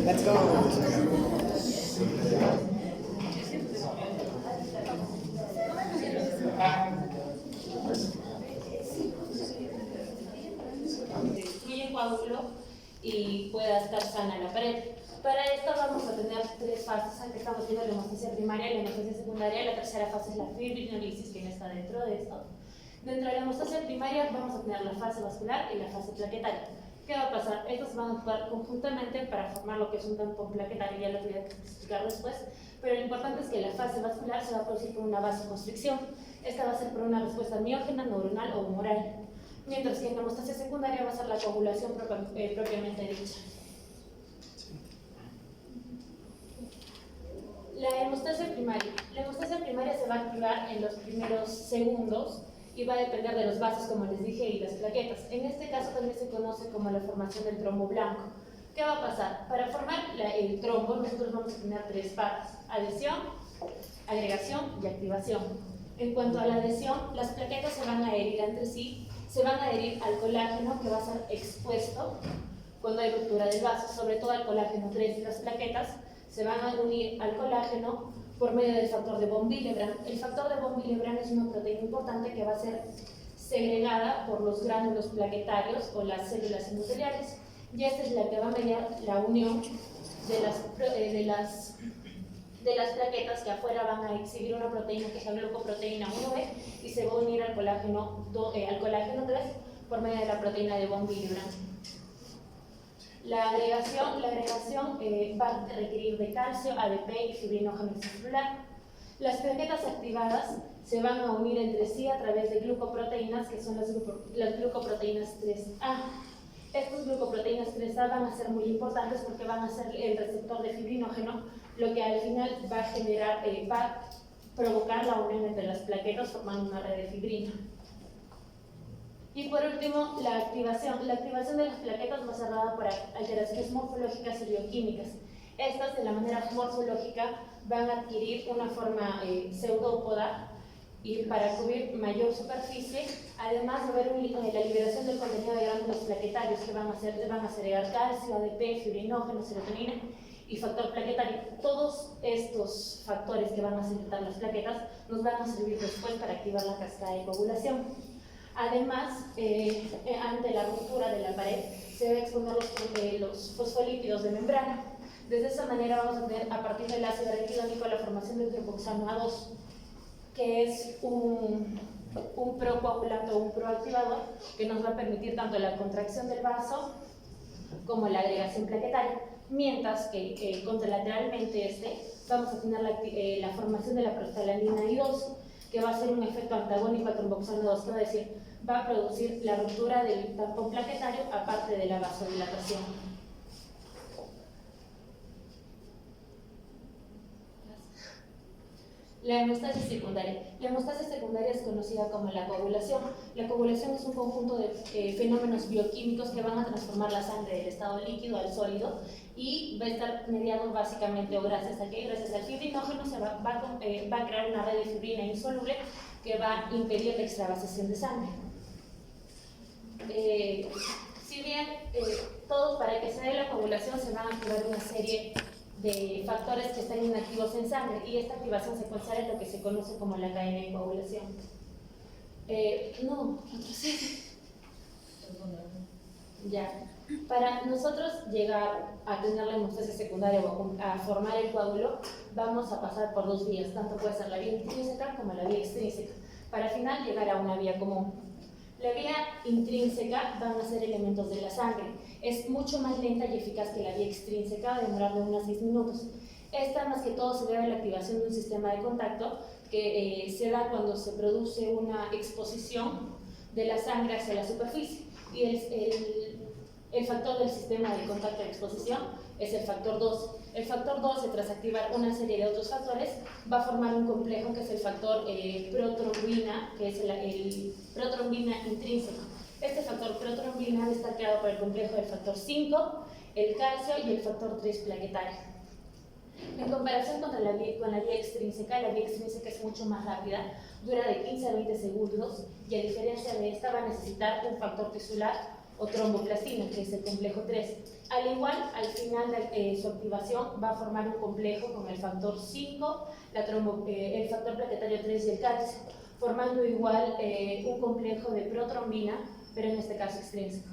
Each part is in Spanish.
Let's go. Destruye el coágulo y pueda estar sana la pared. Para esto vamos a tener tres fases. Aquí estamos viendo la hemostasia primaria y la hemostasia secundaria. La tercera fase es la fibrinolisis, que no está dentro de esto. Dentro de la hemostasia primaria vamos a tener la fase vascular y la fase plaquetaria. ¿Qué va a pasar? Estos van a actuar conjuntamente para formar lo que es un tampón plaquetario, ya lo voy a explicar después, pero lo importante es que la fase vascular se va a producir por una vasoconstricción. Esta va a ser por una respuesta miógena, neuronal o humoral, mientras que en la hemostasia secundaria va a ser la coagulación propiamente dicha. La hemostasia primaria se va a activar en los primeros segundos y va a depender de los vasos, como les dije, y las plaquetas. En este caso también se conoce como la formación del trombo blanco. ¿Qué va a pasar? Para formar el trombo nosotros vamos a tener tres partes: adhesión, agregación y activación. En cuanto a la adhesión, las plaquetas se van a adherir entre sí, se van a adherir al colágeno que va a ser expuesto cuando hay ruptura del vaso, sobre todo al colágeno 3. Las plaquetas se van a unir al colágeno por medio del factor de von Willebrand. El factor de von Willebrand es una proteína importante que va a ser segregada por los gránulos plaquetarios o las células endoteliales, y esta es la que va a mediar la unión de las plaquetas, que afuera van a exhibir una proteína que es la glucoproteína 1B y se va a unir al colágeno 3 por medio de la proteína de von Willebrand. La agregación va a requerir de calcio, ADP y fibrinógeno celular. Las plaquetas activadas se van a unir entre sí a través de glucoproteínas, que son las glucoproteínas 3A. Estas glucoproteínas 3A van a ser muy importantes porque van a ser el receptor de fibrinógeno, lo que al final va a provocar la unión entre las plaquetas formando una red de fibrina. Y por último, la activación. La activación de las plaquetas va a ser dada por alteraciones morfológicas y bioquímicas. Estas, de la manera morfológica, van a adquirir una forma pseudópoda y para cubrir mayor superficie. Además va a haber la liberación del contenido de gránulos plaquetarios que van a segregar calcio, ADP, fibrinógeno, serotonina y factor plaquetario. Todos estos factores que van a secretar las plaquetas nos van a servir después para activar la cascada de coagulación. Además, ante la ruptura de la pared, se van a exponer los fosfolípidos de membrana. De esa manera vamos a tener, a partir del ácido araquidónico, la formación del trioxano A2, que es un procoagulante o un proactivador que nos va a permitir tanto la contracción del vaso como la agregación plaquetaria. Mientras que contralateralmente vamos a tener la formación de la prostaglandina I2, que va a ser un efecto antagónico al tromboxano 2, que va a decir, va a producir la ruptura del tampón plaquetario aparte de la vasodilatación. La hemostasis secundaria. La hemostasis secundaria es conocida como la coagulación. La coagulación es un conjunto de fenómenos bioquímicos que van a transformar la sangre del estado líquido al sólido y va a estar mediado básicamente, o gracias al fibrinógeno, se va a crear una red de fibrina insoluble que va a impedir la extravasación de sangre. Si bien todos, para que se dé la coagulación, se van a activar una serie de factores que están inactivos en sangre, y esta activación secuencial es lo que se conoce como la cadena de coagulación. Ya. Para nosotros llegar a tener la hemostasia secundaria o a formar el coágulo, vamos a pasar por dos vías, tanto puede ser la vía intrínseca como la vía extrínseca, para al final llegar a una vía común. La vía intrínseca van a ser elementos de la sangre. Es mucho más lenta y eficaz que la vía extrínseca, va a demorar de unos 10 minutos. Esta, más que todo, se debe a la activación de un sistema de contacto que se da cuando se produce una exposición de la sangre hacia la superficie. Y el factor del sistema de contacto de exposición es el factor 2. El factor 12, tras activar una serie de otros factores, va a formar un complejo que es el factor protrombina, que es el protrombina intrínseco. Este factor protrombina debe estar creado por el complejo del factor 5, el calcio y el factor 3 plaquetario. En comparación con la vía extrínseca es mucho más rápida, dura de 15 a 20 segundos, y a diferencia de esta va a necesitar un factor tisular o tromboplastina, que es el complejo 3. Al igual, al final de su activación va a formar un complejo con el factor 5, el factor plaquetario 3 y el calcio, formando igual un complejo de protrombina, pero en este caso extrínseco.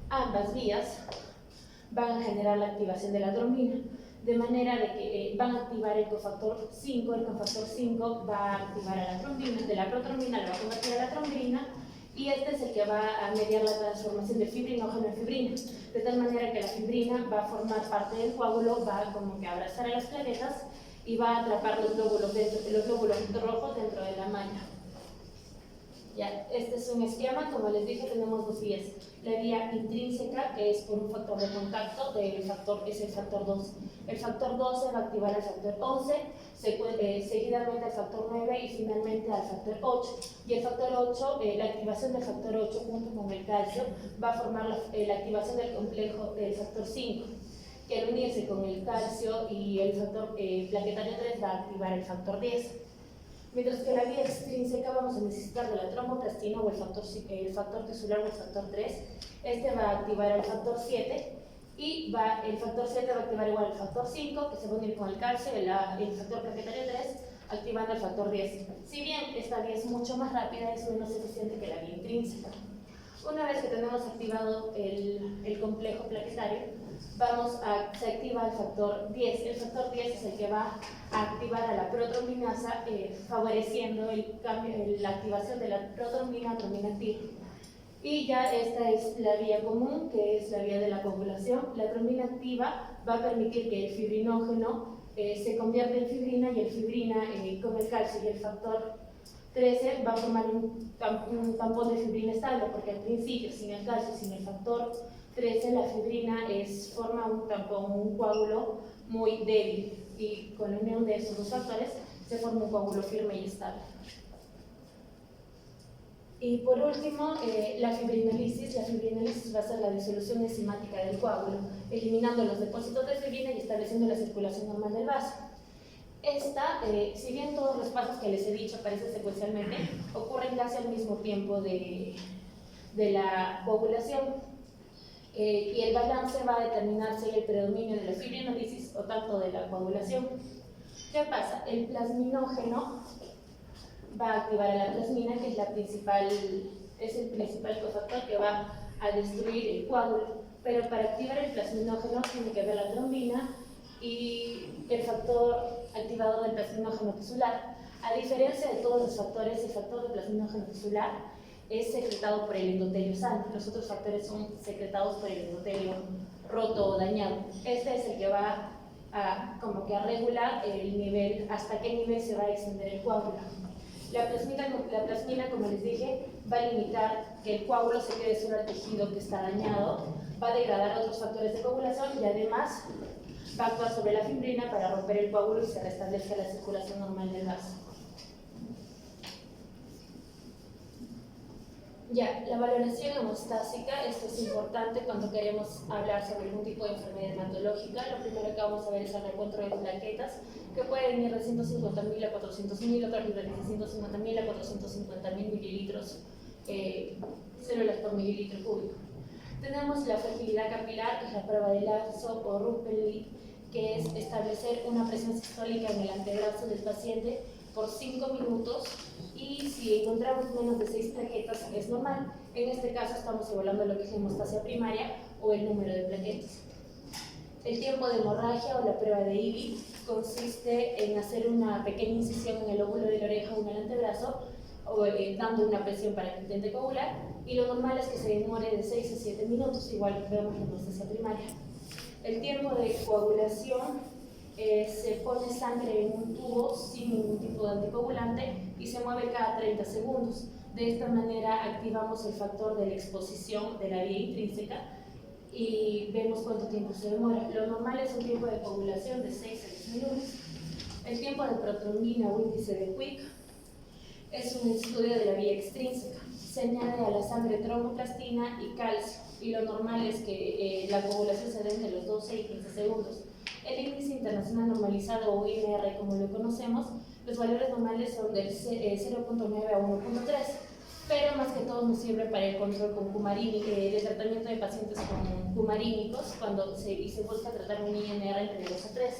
Ambas vías van a generar la activación de la trombina, de manera de que van a activar el cofactor 5, el cofactor 5 va a activar a la trombina, de la protrombina la va a convertir a la trombina, y este es el que va a mediar la transformación del fibrinógeno en fibrina, de tal manera que la fibrina va a formar parte del coágulo, va como que a abrazar a las plaquetas y va a atrapar los glóbulos rojos dentro de la malla. Ya, este es un esquema. Como les dije, tenemos dos vías. La vía intrínseca, que es por un factor de contacto, es el factor 2. El factor 12 va a activar al factor 11, seguidamente al factor 9 y finalmente al factor 8. Y el factor 8, la activación del factor 8 junto con el calcio va a formar la activación del complejo del factor 5, que al unirse con el calcio y el factor plaquetario 3 va a activar el factor 10. Mientras que la vía extrínseca vamos a necesitar de la tromboplastina o el factor tisular o el factor 3. Este va a activar el factor 7 y el factor 7 va a activar igual el factor 5, que se va a unir con el calcio, el factor plaquetario 3, activando el factor 10. Si bien esta vía es mucho más rápida, es menos eficiente que la vía intrínseca. Una vez que tenemos activado el complejo plaquetario, se activa el factor 10. El factor 10 es el que va a activar a la protrombinasa, favoreciendo la activación de la protrombina a trombina activa. Y ya esta es la vía común, que es la vía de la coagulación. La trombina activa va a permitir que el fibrinógeno se convierta en fibrina, y el fibrina con el calcio y el factor 13 va a formar un tampón de fibrina estable, porque al principio, sin el calcio, sin el factor 13, la fibrina forma un tampón, un coágulo muy débil, y con la unión de esos dos factores se forma un coágulo firme y estable. Y por último, la fibrinólisis. La fibrinólisis va a ser la disolución enzimática del coágulo, eliminando los depósitos de fibrina y estableciendo la circulación normal del vaso. Esta, si bien todos los pasos que les he dicho aparecen secuencialmente, ocurren casi al mismo tiempo de la coagulación, y el balance va a determinar si hay el predominio de la fibrinólisis o tanto de la coagulación. ¿Qué pasa? El plasminógeno va a activar a la plasmina, que es el principal cofactor que va a destruir el coágulo, pero para activar el plasminógeno tiene que haber la trombina y el factor activador del plasminógeno tisular. A diferencia de todos los factores, el factor de plasminógeno tisular es secretado por el endotelio sano. Los otros factores son secretados por el endotelio roto o dañado. Este es el que va a regular el nivel, hasta qué nivel se va a extender el coágulo. La plasmina, como les dije, va a limitar que el coágulo se quede solo al tejido que está dañado, va a degradar otros factores de coagulación y además va a actuar sobre la fibrina para romper el coágulo y se restablezca la circulación normal del vaso. Ya, la valoración hemostásica, esto es importante cuando queremos hablar sobre algún tipo de enfermedad hematológica. Lo primero que vamos a ver es el encuentro de plaquetas, que pueden ir de 150.000 a 400.000, otras de 350.000 a 450.000 mililitros, células por mililitro cúbico. Tenemos la fragilidad capilar, que es la prueba de Lazo o Ruppel, que es establecer una presión sistólica en el antebrazo del paciente por 5 minutos, y si encontramos menos de 6 plaquetas es normal. En este caso estamos evaluando lo que es la hemostasia primaria o el número de plaquetas. El tiempo de hemorragia o la prueba de IBI consiste en hacer una pequeña incisión en el lóbulo de la oreja o en el antebrazo, dando una presión para que intente coagular, y lo normal es que se demore de 6 a 7 minutos, igual vemos la hemostasia primaria. El tiempo de coagulación, se pone sangre en un tubo sin ningún tipo de anticoagulante y se mueve cada 30 segundos. De esta manera activamos el factor de la exposición de la vía intrínseca y vemos cuánto tiempo se demora. Lo normal es un tiempo de coagulación de 6 a 10 minutos. El tiempo de protrombina o índice de Quick es un estudio de la vía extrínseca. Se añade a la sangre tromboplastina y calcio, y lo normal es que la coagulación se dé entre los 12 y 15 segundos. El índice internacional normalizado o INR, como lo conocemos, los valores normales son del 0.9 a 1.3. pero más que todo nos sirve para el control con de tratamiento de pacientes con cumarínicos cuando se busca tratar un INR entre 2 a 3.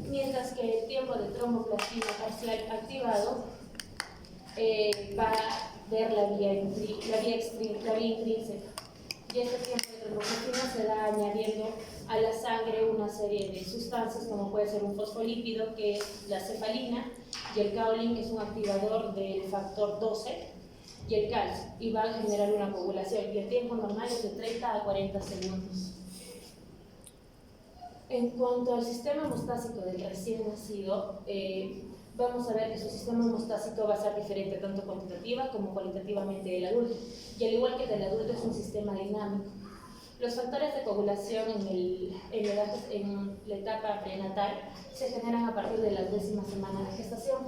Mientras que el tiempo de tromboplastina parcial activado va a ver la vía intrínseca. Y este tiempo de tromboplastina se da añadiendo a la sangre una serie de sustancias como puede ser un fosfolípido, que es la cefalina, y el kaolin, que es un activador del factor 12, y el calcio, y va a generar una coagulación, y el tiempo normal es de 30 a 40 segundos. En cuanto al sistema hemostásico del recién nacido, vamos a ver que su sistema hemostásico va a ser diferente tanto cuantitativa como cualitativamente del adulto, y al igual que del adulto es un sistema dinámico. Los factores de coagulación en la etapa prenatal se generan a partir de la 10ª semana de gestación.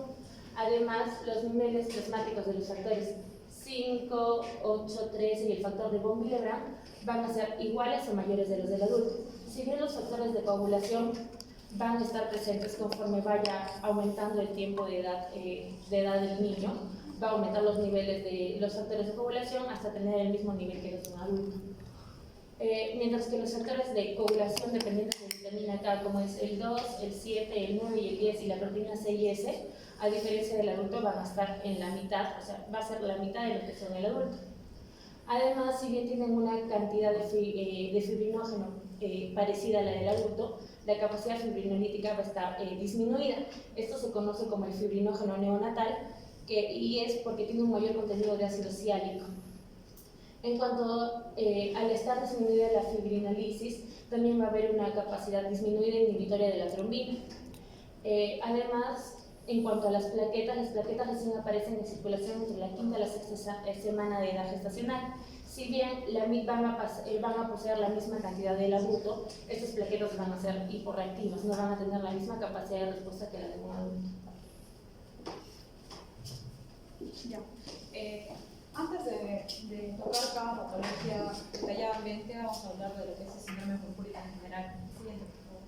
Además, los niveles plasmáticos de los factores 5, 8, 13 y el factor de von Willebrand van a ser iguales o mayores de los del adulto. Si bien los factores de coagulación van a estar presentes conforme vaya aumentando el tiempo de edad del niño, va a aumentar los niveles de los factores de coagulación hasta tener el mismo nivel que los de un adulto. Mientras que los factores de coagulación dependientes de vitamina K, como es el 2, el 7, el 9 y el 10 y la proteína C y S, a diferencia del adulto, van a estar en la mitad, o sea, va a ser la mitad de lo que son el adulto. Además, si bien tienen una cantidad de fibrinógeno parecida a la del adulto, la capacidad fibrinolítica va a estar disminuida. Esto se conoce como el fibrinógeno neonatal y es porque tiene un mayor contenido de ácido ciálico. En cuanto al estar disminuida la fibrinolisis, también va a haber una capacidad disminuida e inhibitoria de la trombina. Además, en cuanto a las plaquetas recién aparecen en circulación entre la 5ª y la 6ª semana de edad gestacional. Si bien van a poseer la misma cantidad del adulto, estas plaquetas van a ser hiporreactivas, no van a tener la misma capacidad de respuesta que la de un adulto. Ya. Antes de tocar cada patología detalladamente, vamos a hablar de lo que es el síndrome purpúrico en general. Siguiente, por favor.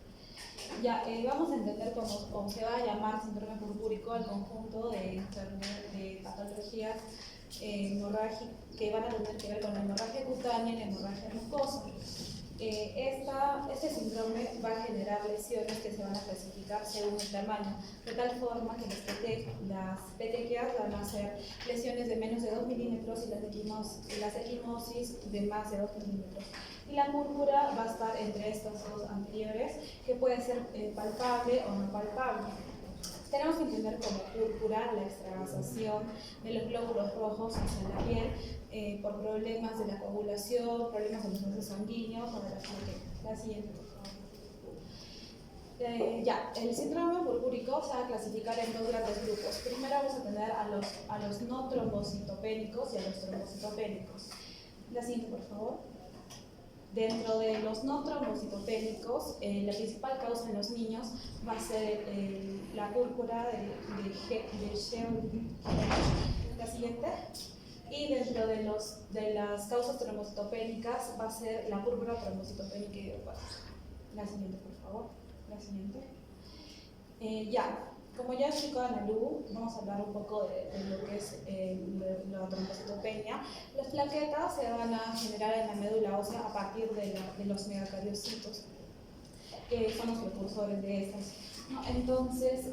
Ya, vamos a entender cómo se va a llamar síndrome purpúrico al conjunto de patologías hemorrágicas que van a tener que ver con la hemorragia cutánea y la hemorragia mucosa. Este síndrome va a generar lesiones que se van a clasificar según el tamaño, de tal forma que las petequias van a ser lesiones de menos de 2 milímetros y las equimosis de más de 2 milímetros. Y la púrpura va a estar entre estas dos anteriores, que puede ser palpable o no palpable. Tenemos que entender como púrpura la extravasación de los glóbulos rojos hacia la piel por problemas de la coagulación, problemas de los vasos sanguíneos o de la plaquetas. La siguiente, por favor. El síndrome purpúrico se va a clasificar en dos grandes grupos. Primero vamos a tener a los no trombocitopénicos y a los trombocitopénicos. La siguiente, por favor. Dentro de los no trombocitopénicos, la principal causa en los niños va a ser la púrpura de Sheol. La siguiente. Y dentro de las causas trombocitopénicas va a ser la púrpura trombocitopénica idiopática. La siguiente, por favor. La siguiente. Como ya explicó Analu, vamos a hablar un poco de lo que es la trombocitopenia. Las plaquetas se van a generar en la médula ósea a partir de los megacariocitos, que son los precursores de estas. Entonces,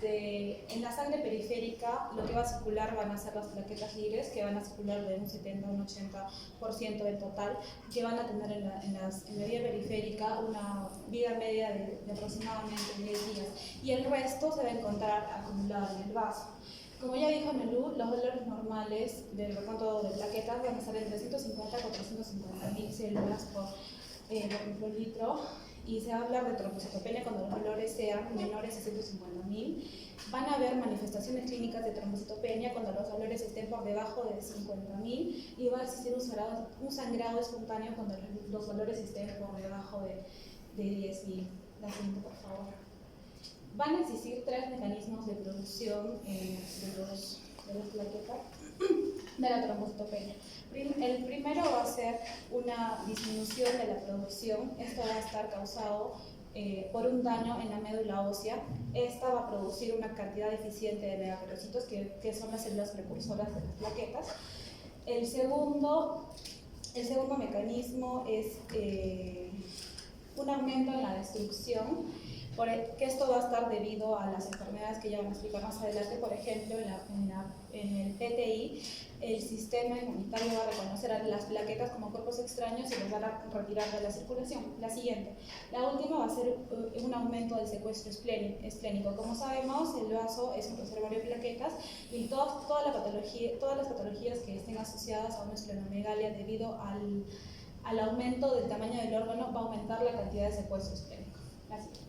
en la sangre periférica lo que va a circular van a ser las plaquetas libres, que van a circular de un 70 a un 80% del total, que van a tener en la vía periférica una vida media de aproximadamente 10 días, y el resto se va a encontrar acumulado en el vaso. Como ya dijo Melú, los valores normales del recuento de plaquetas van a estar entre 150 a 450.000 células por microlitro, y se va a hablar de trombocitopenia cuando los valores sean menores a 150.000. Van a haber manifestaciones clínicas de trombocitopenia cuando los valores estén por debajo de 50.000, y va a existir un sangrado espontáneo cuando los valores estén por debajo de 10.000. La siguiente, por favor. Van a existir tres mecanismos de producción de las plaquetas de la trombocitopenia. El primero va a ser una disminución de la producción. Esto va a estar causado por un daño en la médula ósea. Esta va a producir una cantidad eficiente de megacarocitos, que son las células precursoras de las plaquetas. El segundo mecanismo es un aumento en la destrucción, que esto va a estar debido a las enfermedades que ya van a explicar más adelante. Por ejemplo, en el PTI, el sistema inmunitario va a reconocer a las plaquetas como cuerpos extraños y los van a retirar de la circulación. La siguiente, la última va a ser un aumento del secuestro esplénico. Como sabemos, el vaso es un reservorio de plaquetas y todas las patologías que estén asociadas a una esplenomegalia debido al aumento del tamaño del órgano va a aumentar la cantidad de secuestro esplénico. La siguiente.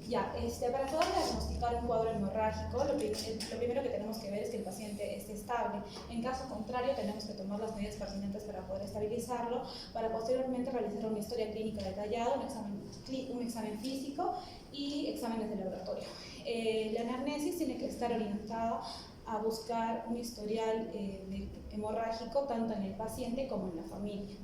Ya, para poder diagnosticar un cuadro hemorrágico, lo primero que tenemos que ver es que el paciente esté estable. En caso contrario, tenemos que tomar las medidas pertinentes para poder estabilizarlo, para posteriormente realizar una historia clínica detallada, un examen físico y exámenes de laboratorio. La anamnesis tiene que estar orientada a buscar un historial hemorrágico tanto en el paciente como en la familia.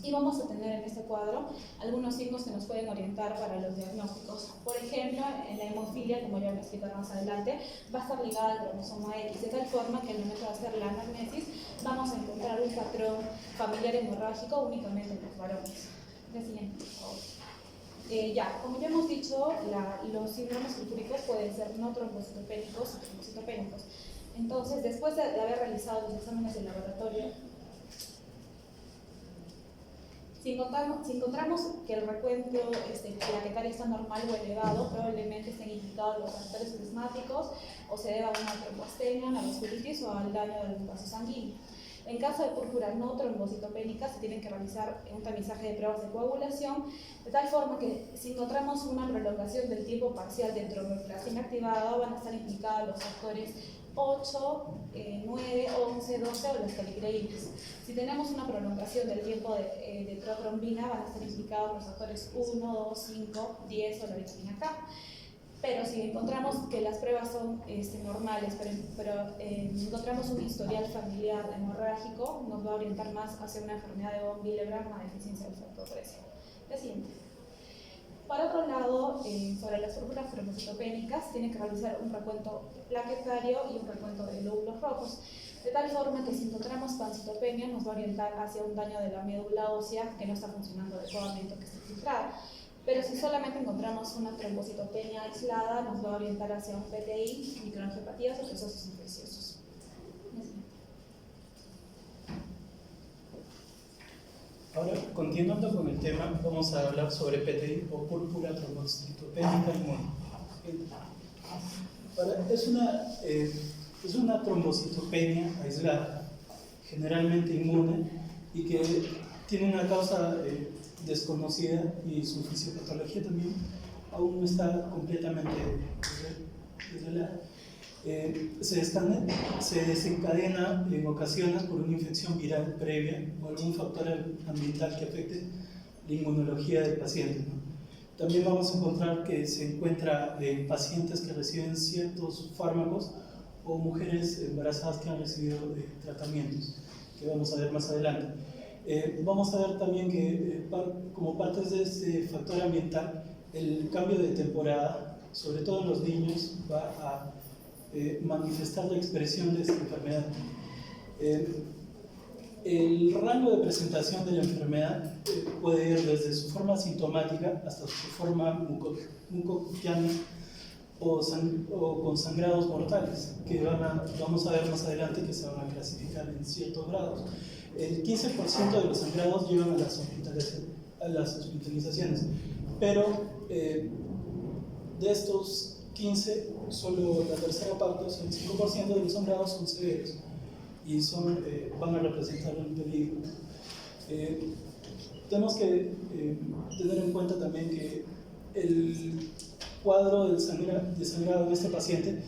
Y vamos a tener en este cuadro algunos signos que nos pueden orientar para los diagnósticos. Por ejemplo, en la hemofilia, como ya voy a explicar más adelante, va a estar ligada al cromosoma X, de tal forma que al momento de hacer la anamnesis vamos a encontrar un patrón familiar hemorrágico únicamente en los varones. La siguiente, por favor. Como ya hemos dicho, los síndromes sulfúricos pueden ser no trombocitopénicos y trombocitopénicos. Entonces, después de haber realizado los exámenes de laboratorio, si encontramos que el recuento plaquetario está normal o elevado, probablemente estén implicados los factores plasmáticos o se deba a una trombostenia, una vasculitis o al daño del vaso sanguíneo. En caso de púrpura no trombocitopénica, se tienen que realizar un tamizaje de pruebas de coagulación, de tal forma que si encontramos una prolongación del tiempo parcial de tromboplastia inactivada, van a estar implicados los factores 8, 9, 11, 12 o las calicreínas. Si tenemos una prolongación del tiempo de protrombina, van a estar implicados los factores 1, 2, 5, 10 o la vitamina K. Pero si encontramos que las pruebas son normales, pero encontramos un historial familiar hemorrágico, nos va a orientar más hacia una enfermedad de von Willebrand, una deficiencia del factor 13. La siguiente. Por otro lado, sobre las púrpuras trombocitopénicas, tiene que realizar un recuento plaquetario y un recuento de glóbulos rojos, de tal forma que si encontramos pancitopenia nos va a orientar hacia un daño de la médula ósea que no está funcionando adecuadamente o que está filtrada. Pero si solamente encontramos una trombocitopenia aislada, nos va a orientar hacia un PTI, microangiopatías o procesos infecciosos. Ahora, continuando con el tema, vamos a hablar sobre PTI o púrpura trombocitopénica inmune. Ahora, es una trombocitopenia aislada, generalmente inmune, y que tiene una causa desconocida y su fisiopatología también aún no está completamente revelada. Se desencadena en ocasiones por una infección viral previa o algún factor ambiental que afecte la inmunología del paciente, ¿no? También vamos a encontrar que se encuentra en pacientes que reciben ciertos fármacos o mujeres embarazadas que han recibido tratamientos, que vamos a ver más adelante. Vamos a ver también que como parte de este factor ambiental, el cambio de temporada, sobre todo en los niños, va a manifestar la expresión de esta enfermedad. El rango de presentación de la enfermedad puede ir desde su forma sintomática hasta su forma mucocutiana o con sangrados mortales, que vamos a ver más adelante que se van a clasificar en ciertos grados. El 15% de los sangrados llevan a las hospitalizaciones, pero de estos 15, solo la tercera parte, o sea, el 5% de los sangrados son severos y van a representar un peligro. Tenemos que tener en cuenta también que el cuadro de sangrado en este paciente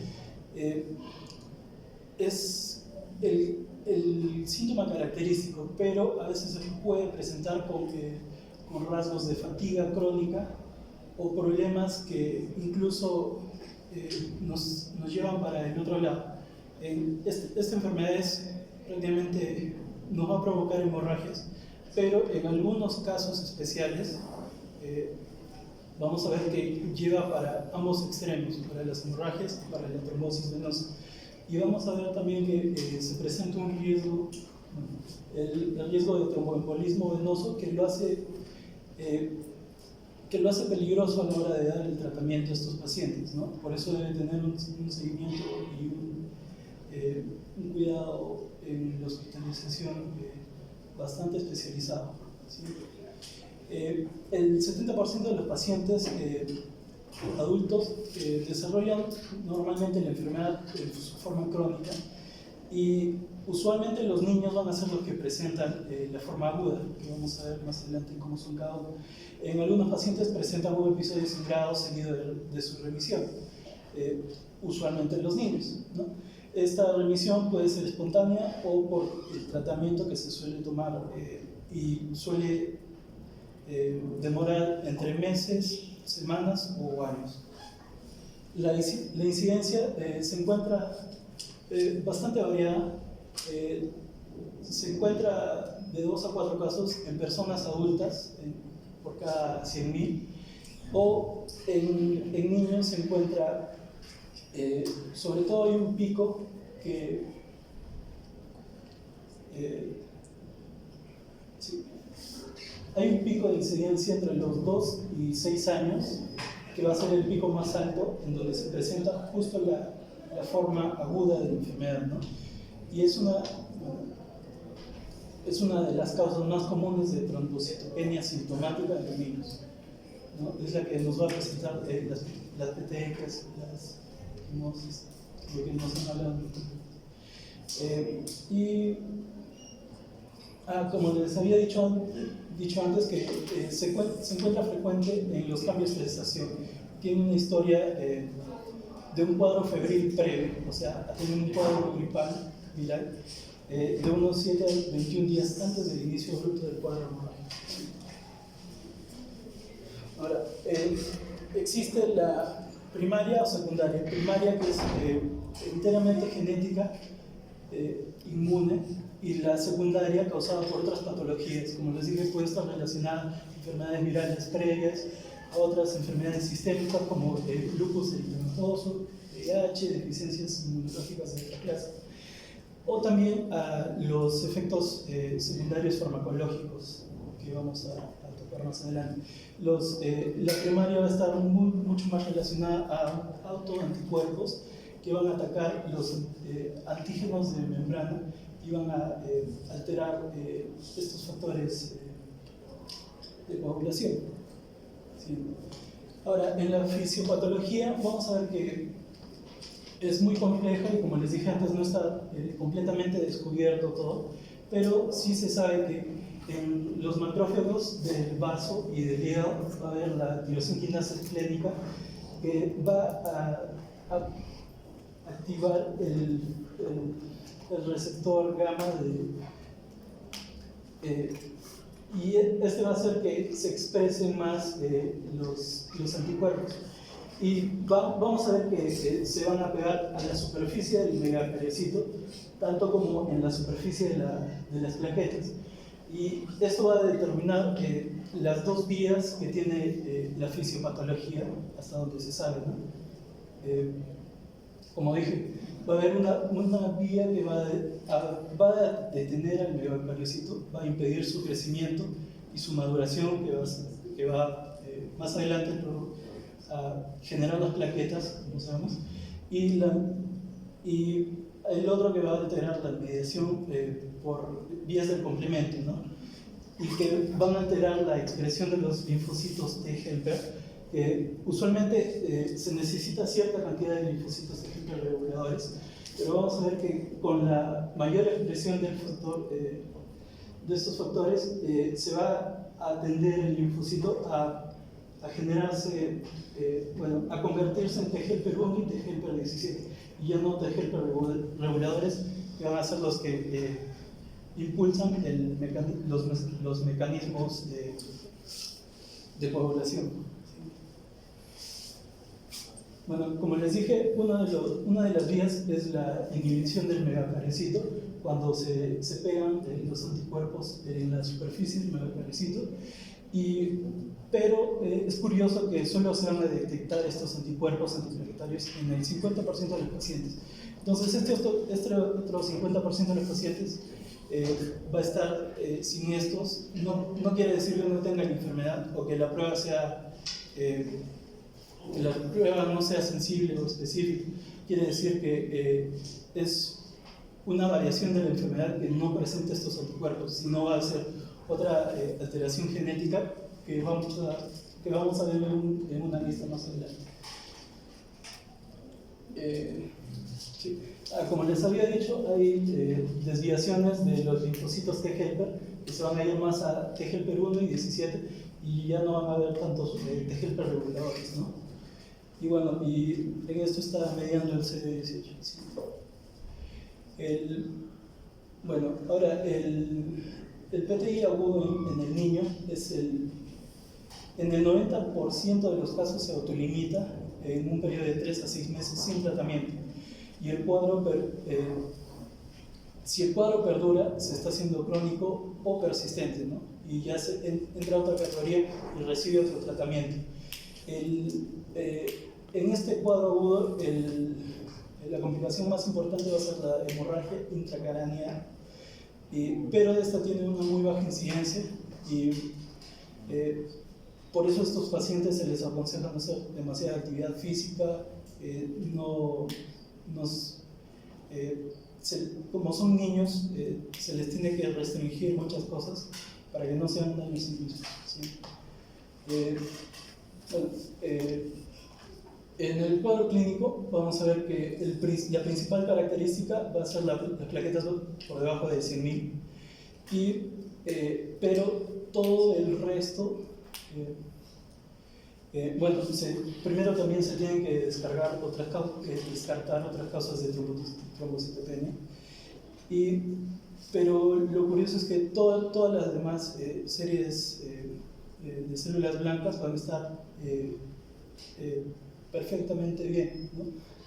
es el síntoma característico, pero a veces se puede presentar con rasgos de fatiga crónica o problemas que incluso nos llevan para el otro lado. Esta enfermedad prácticamente nos va a provocar hemorragias, pero en algunos casos especiales vamos a ver que lleva para ambos extremos, para las hemorragias y para la trombosis venosa. Y vamos a ver también que se presenta un riesgo, el riesgo de tromboembolismo venoso que lo hace peligroso a la hora de dar el tratamiento a estos pacientes, ¿no? Por eso debe tener un seguimiento y un cuidado en la hospitalización bastante especializado, ¿sí? El 70% de los pacientes adultos desarrollan normalmente la enfermedad en su forma crónica, y usualmente los niños van a ser los que presentan la forma aguda, que vamos a ver más adelante cómo son cada uno. En algunos pacientes presentan un episodio sangrado seguido de su remisión, usualmente en los niños, ¿no? Esta remisión puede ser espontánea o por el tratamiento que se suele tomar y suele demorar entre meses, semanas o años. La incidencia se encuentra bastante variada. Se encuentra de 2 a 4 casos en personas adultas por cada 100.000, o en niños se encuentra, sobre todo hay un pico que sí, hay un pico de incidencia entre los 2 y 6 años, que va a ser el pico más alto, en donde se presenta justo la forma aguda de la enfermedad, ¿no? Y es una de las causas más comunes de trombocitopenia sintomática en los niños, ¿no? Es la que nos va a presentar las petecas, las himosis, lo que nos han hablado. Como les había dicho antes, que se encuentra frecuente en los cambios de estación. Tiene una historia de un cuadro febril previo, o sea, tiene un cuadro gripal viral de unos 7 a 21 días antes del inicio abrupto del cuadro hemorrágico. Ahora, existe la primaria o secundaria. Primaria, que es enteramente genética, inmune, y la secundaria causada por otras patologías. Como les dije, puede estar relacionada a enfermedades virales previas, a otras enfermedades sistémicas como lupus eritematoso, VIH, deficiencias inmunológicas de otra clase, o también a los efectos secundarios farmacológicos que vamos a tocar más adelante. La primaria va a estar mucho más relacionada a autoanticuerpos que van a atacar los antígenos de membrana y van a alterar estos factores de coagulación. ¿Sí? Ahora, en la fisiopatología vamos a ver que es muy compleja y, como les dije antes, no está completamente descubierto todo, pero sí se sabe que en los macrófagos del vaso y del hígado va a haber la tirosinquinasa esclénica, que va a activar el receptor gamma y este va a hacer que se expresen más los anticuerpos. Y vamos a ver que se van a pegar a la superficie del megacariocito, tanto como en la superficie de las plaquetas. Y esto va a determinar las dos vías que tiene la fisiopatología, hasta donde se sabe, ¿no? Como dije, va a haber una vía que va a detener al megacariocito, va a impedir su crecimiento y su maduración, que va más adelante a generar las plaquetas, como sabemos, y el otro que va a alterar la mediación por vías del complemento, ¿no? Y que van a alterar la expresión de los linfocitos T helper, que usualmente se necesita cierta cantidad de linfocitos T helper reguladores, pero vamos a ver que con la mayor expresión de estos factores se va a tender el linfocito a generarse, a convertirse en T helper 1 y T helper 17, y ya no T helper reguladores, que van a ser los que impulsan los mecanismos de coagulación. Bueno, como les dije, una de las vías es la inhibición del megacariocito, cuando se pegan los anticuerpos en la superficie del megacariocito, Pero es curioso que solo se van a detectar estos anticuerpos antiplaquetarios en el 50% de los pacientes. Entonces, este otro 50% de los pacientes va a estar sin estos. No quiere decir que no tenga la enfermedad o que la prueba no sea sensible o específica. Quiere decir que es una variación de la enfermedad que no presenta estos anticuerpos, sino va a ser otra alteración genética que vamos a ver en una lista más adelante. Sí. Como les había dicho, hay desviaciones de los linfocitos T helper que se van a ir más a T helper 1 y 17 y ya no van a haber tantos T helper reguladores, ¿no? Y bueno, y en esto está mediando el CD18. ¿Sí? Bueno, ahora el PTI agudo en el niño en el 90% de los casos se autolimita en un periodo de 3 a 6 meses sin tratamiento. Y si el cuadro perdura, se está haciendo crónico o persistente, ¿no? Y ya entra a otra categoría y recibe otro tratamiento. En este cuadro agudo, la complicación más importante va a ser la hemorragia intracraneal, pero esta tiene una muy baja incidencia y por eso a estos pacientes se les aconseja no hacer demasiada actividad física, como son niños, se les tiene que restringir muchas cosas para que no sean daños inducidos. ¿Sí? En el cuadro clínico vamos a ver que la principal característica va a ser las plaquetas por debajo de 100.000, pero todo el resto, primero también se tienen que descartar otras causas de trombocitopenia, pero lo curioso es que todas las demás series de células blancas van a estar perfectamente bien,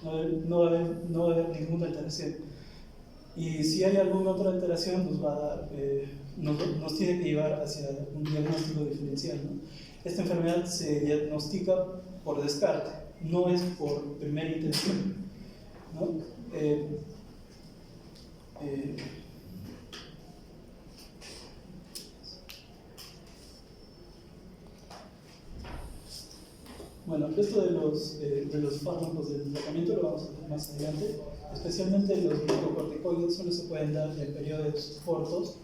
¿no? Va a haber ninguna alteración. Y si hay alguna otra alteración, nos tiene que llevar hacia un diagnóstico diferencial, ¿no? Esta enfermedad se diagnostica por descarte, no es por primera intención, ¿no? Bueno, esto de los fármacos del tratamiento lo vamos a ver más adelante, especialmente los glucocorticoides solo se pueden dar en periodos cortos,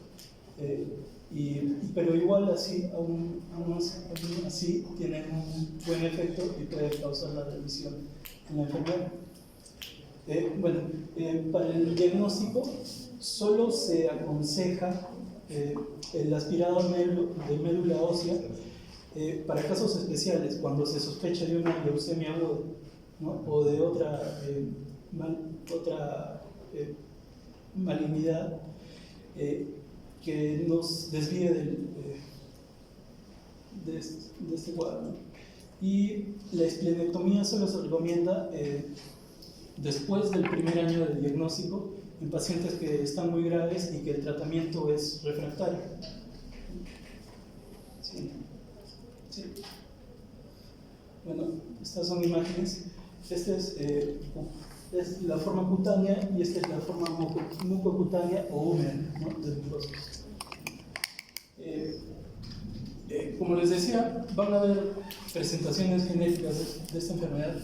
pero igual así, aún así tienen un buen efecto y puede causar la remisión en la enfermedad. Para el diagnóstico solo se aconseja el aspirado de médula ósea para casos especiales, cuando se sospecha de una leucemia aguda, ¿no? O de otra malignidad que nos desvíe de este cuadro, ¿no? Y la esplenectomía solo se recomienda después del primer año del diagnóstico en pacientes que están muy graves y que el tratamiento es refractario. ¿Sí? ¿Sí? Bueno, estas son imágenes. Esta es la forma cutánea y esta es la forma mucocutánea o húmeda, ¿no? Del proceso. Como les decía, van a haber presentaciones genéticas de esta enfermedad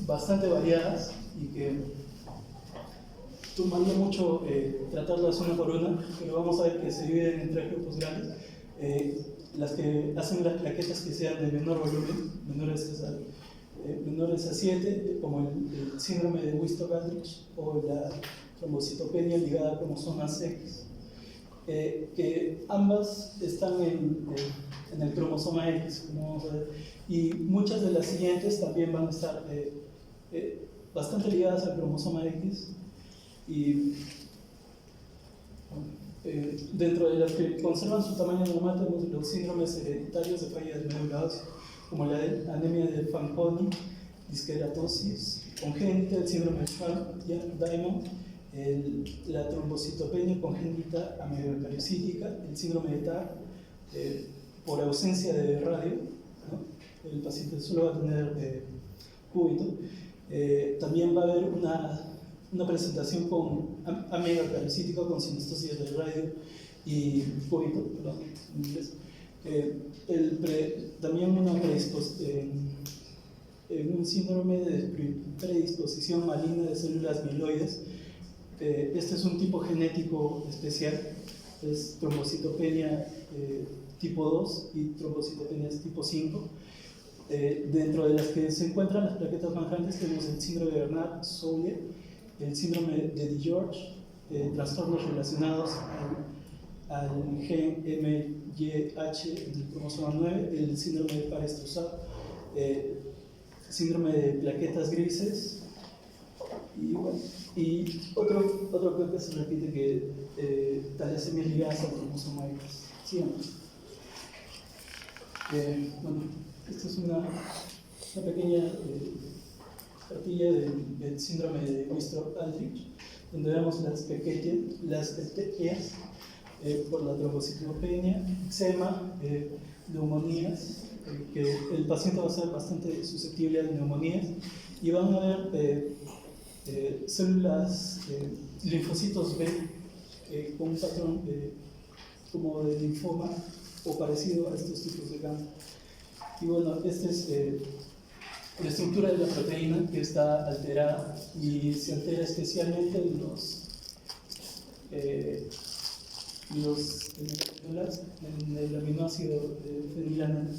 bastante variadas y que tomaría mucho tratarlas una por una, pero vamos a ver que se dividen en 3 grupos grandes. Las que hacen las plaquetas que sean de menor volumen, menores a 7, como el síndrome de Wisto-Gardrich o la trombocitopenia ligada a cromosomas X, que ambas están en el cromosoma X, como vamos a ver, y muchas de las siguientes también van a estar bastante ligadas al cromosoma X, y dentro de las que conservan su tamaño normal tenemos los síndromes hereditarios de falla de médula ósea, como la anemia de Fanconi, disqueratosis congénita, el síndrome de Schwab-Diamond, la trombocitopenia congénita amiloecariocítica, el síndrome de TAR, por ausencia de radio, ¿no? El paciente solo va a tener cúbito. También va a haber una presentación con amegacardiocítico con sinostosis del radio y cúbito, perdón, en inglés. También una un síndrome de predisposición maligna de células mieloides. Este es un tipo genético especial, es trombocitopenia tipo 2 y trombocitopenia tipo 5. Dentro de las que se encuentran las plaquetas más grandes tenemos el síndrome de Bernard-Soulier, el síndrome de DiGeorge, trastornos relacionados al gen MYH del cromosoma 9, el síndrome de Paris-Trousseau, síndrome de plaquetas grises, y bueno, y otro creo que se repite, que talasemias ligadas al cromosoma X. Sigamos. Bueno, esta es una pequeña cartilla del síndrome de Wistor-Aldrich, donde vemos las pequeñas por la trombocitopenia, eczema, neumonías, que el paciente va a ser bastante susceptible a neumonías, y van a haber células, linfocitos B, con un patrón como de linfoma o parecido a estos tipos de cáncer. Y bueno, esta es la estructura de la proteína, que está alterada y se altera especialmente en el aminoácido fenilalanina.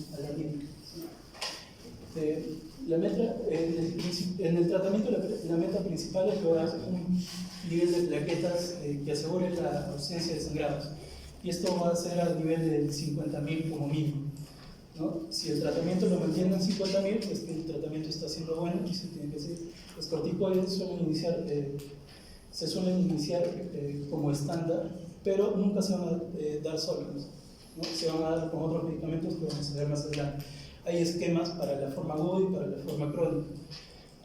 La meta, en el tratamiento, la meta principal es lograr un nivel de plaquetas que asegure la ausencia de sangrados, y esto va a ser a nivel del 50.000 como mínimo, ¿no? Si el tratamiento lo mantiene en 50.000, pues el tratamiento está siendo bueno y se tiene que seguir. Los corticoides se suelen iniciar como estándar, pero nunca se van a dar solos, ¿no? Se van a dar con otros medicamentos que vamos a ver más adelante. Hay esquemas para la forma aguda y para la forma crónica,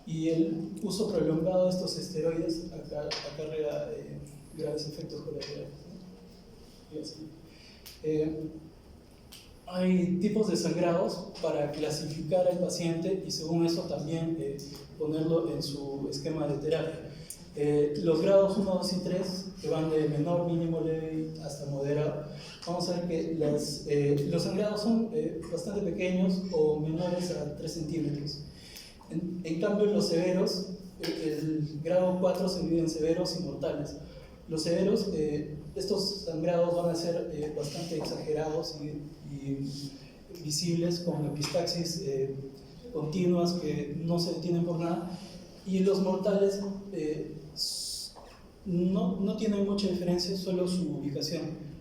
y el uso prolongado de estos esteroides acarrea graves efectos colaterales, ¿no? Hay tipos de sangrados para clasificar al paciente y según eso también ponerlo en su esquema de terapia. Los grados 1, 2 y 3, que van de menor, mínimo, leve hasta moderado, vamos a ver que los sangrados son bastante pequeños o menores a 3 centímetros. En cambio, los severos, el grado 4 se divide en severos y mortales. Los severos, estos sangrados van a ser bastante exagerados y visibles, con epistaxis continuas que no se detienen por nada, y los mortales no tienen mucha diferencia, solo su ubicación.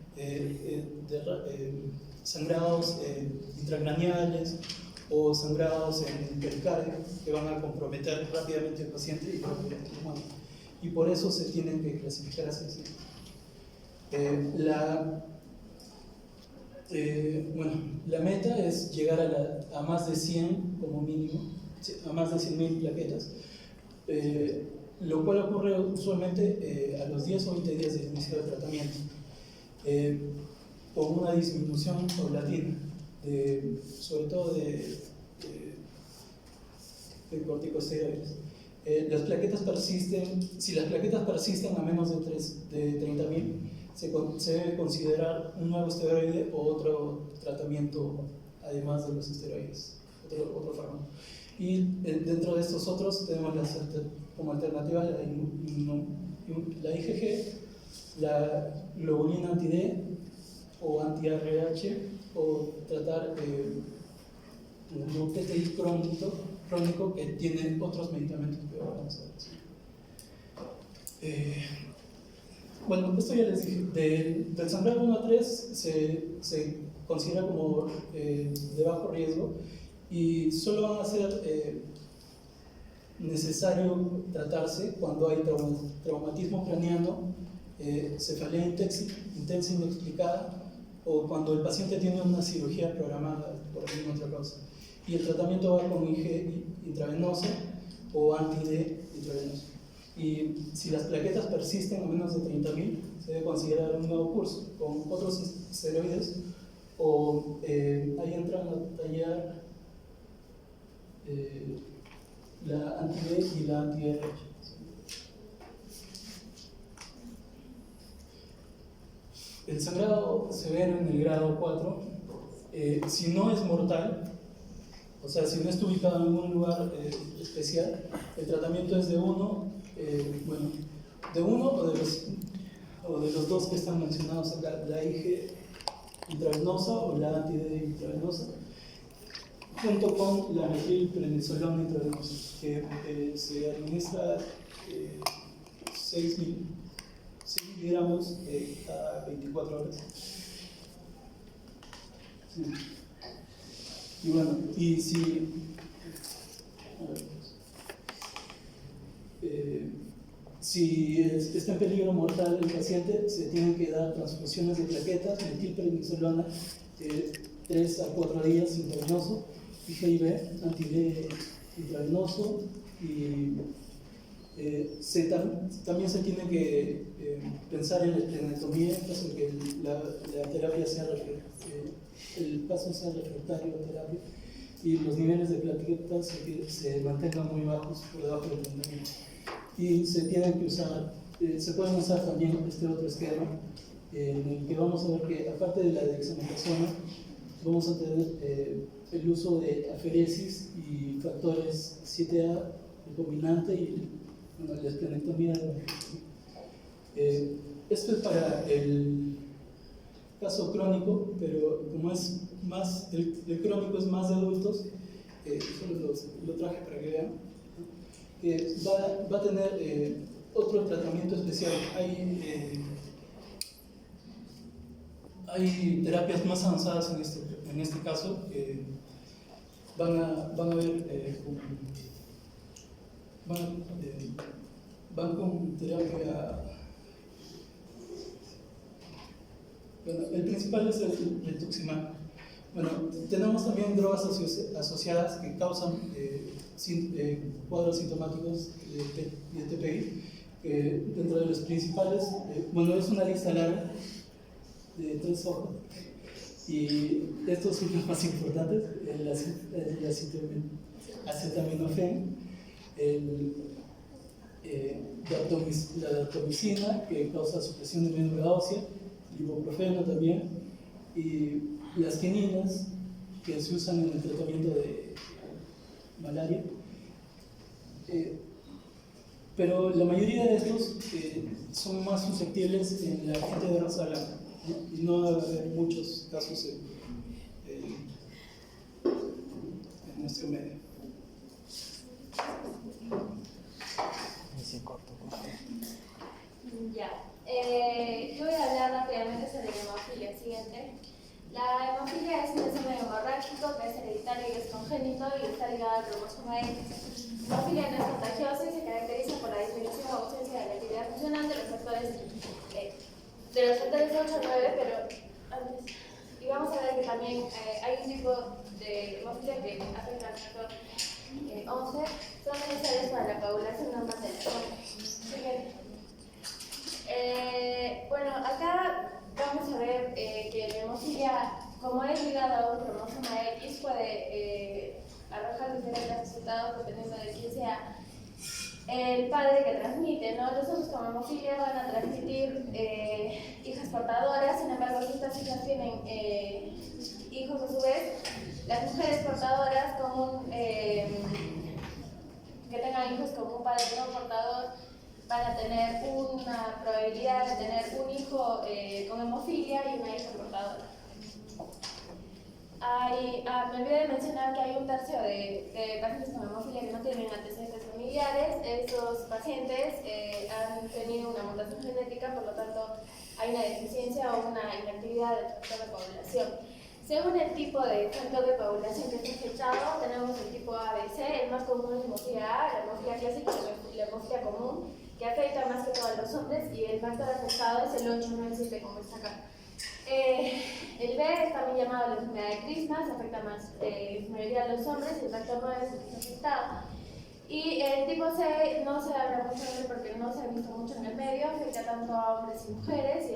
Sangrados intracraneales o sangrados en el pericardio que van a comprometer rápidamente al paciente y rápidamente al humano, y por eso se tienen que clasificar así. La meta es llegar a más de 100 como mínimo, a más de 100.000 plaquetas, lo cual ocurre usualmente a los 10 o 20 días del inicio del tratamiento, con una disminución paulatina, sobre todo de corticosteroides. Las plaquetas persisten, si las plaquetas persisten a menos de 30.000, se debe considerar un nuevo esteroide o otro tratamiento además de los esteroides, otro fármaco. Y dentro de estos otros tenemos como alternativas la IgG, la globulina anti-D o anti-RH, o tratar un PTI crónico que tiene otros medicamentos que ahora vamos a ver. Bueno, esto ya les dije, del sangrado 1 a 3 se considera como de bajo riesgo, y solo van a ser necesario tratarse cuando hay traumatismo craneano, cefalea intensa inexplicada, o cuando el paciente tiene una cirugía programada por alguna otra causa. Y el tratamiento va con IG intravenosa o anti-D intravenoso. Y si las plaquetas persisten a menos de 30.000, se debe considerar un nuevo curso con otros esteroides o ahí entran a detallar la anti-B y la anti-RH. El sangrado severo en el grado 4, si no es mortal, o sea, si no está ubicado en algún lugar especial, el tratamiento es de uno o de los dos que están mencionados acá, la IG intravenosa o la anti-D intravenosa, junto con la metilprednisolona intravenosa, que se administra 6 miligramos cada 24 horas. Sí. Y bueno, y si está en peligro mortal el paciente, se tienen que dar transfusiones de plaquetas, metilprednisolona, 3 a 4 días intravenoso, IgIV, anti-D intravenoso, y también se tiene que pensar en la esplenectomía en caso de que la terapia sea el paso sea refractario a terapia y los niveles de plaquetas se mantengan muy bajos por debajo del tratamiento. Y se pueden usar también este otro esquema en el que vamos a ver que aparte de la dexametasona vamos a tener el uso de aferesis y factores 7A recombinante y la esplenectomía. Esto es para el caso crónico, pero como es más, el crónico es más de adultos, solo lo traje para que vean, va a tener otro tratamiento especial. Hay terapias más avanzadas en este caso, van a ver van con terapia. Bueno, el principal es el rituximab. Bueno, tenemos también drogas asociadas que causan cuadros sintomáticos de TPI. Dentro de los principales, es una lista larga de 3 hojas. Y estos son los más importantes: el acetaminofén, la daptomicina, que causa supresión de médula ósea, ibuprofeno también, y las quininas, que se usan en el tratamiento de malaria. Pero la mayoría de estos son más susceptibles en la gente de raza blanca, ¿no? Y no va a haber muchos casos en nuestro medio. Ya. Yo voy a hablar rápidamente sobre la hemofilia. Siguiente. La hemofilia es un desorden hemorrágico que es hereditario y es congénito y está ligado al cromosoma X. La hemofilia no es contagiosa y se caracteriza por la disminución o ausencia de la actividad funcional de los factores 8 a 9, pero antes. Y vamos a ver que también hay un tipo de hemofilia que afecta al factor 11, son necesarios para la coagulación normal del cuerpo. Bueno, acá vamos a ver que la hemofilia, como es ligada a un cromosoma X, puede arrojar diferentes resultados dependiendo de quién sea el padre que transmite, ¿no? Los hombres con hemofilia van a transmitir hijas portadoras, sin embargo, si estas hijas tienen hijos a su vez, las mujeres portadoras que tengan hijos con un padre no portador van a tener una probabilidad de tener un hijo con hemofilia y una hija portadora. Me olvidé de mencionar que hay un tercio de pacientes con hemofilia que no tienen antecedentes familiares. Esos pacientes han tenido una mutación genética, por lo tanto hay una deficiencia o una inactividad del factor de coagulación. Según el tipo de factor de coagulación que está afectado, tenemos el tipo ABC, el más común es la hemofilia A, la hemofilia clásica y la hemofilia común, que afecta más que todo a los hombres, y el factor afectado es el 8, no el 7, como está acá. El B es también llamado la enfermedad de Christmas, afecta más mayoría a los hombres, y el factor 9 es el que está afectado. Y el tipo C no se habla mucho de él porque no se ha visto mucho en el medio, afecta tanto a hombres y mujeres,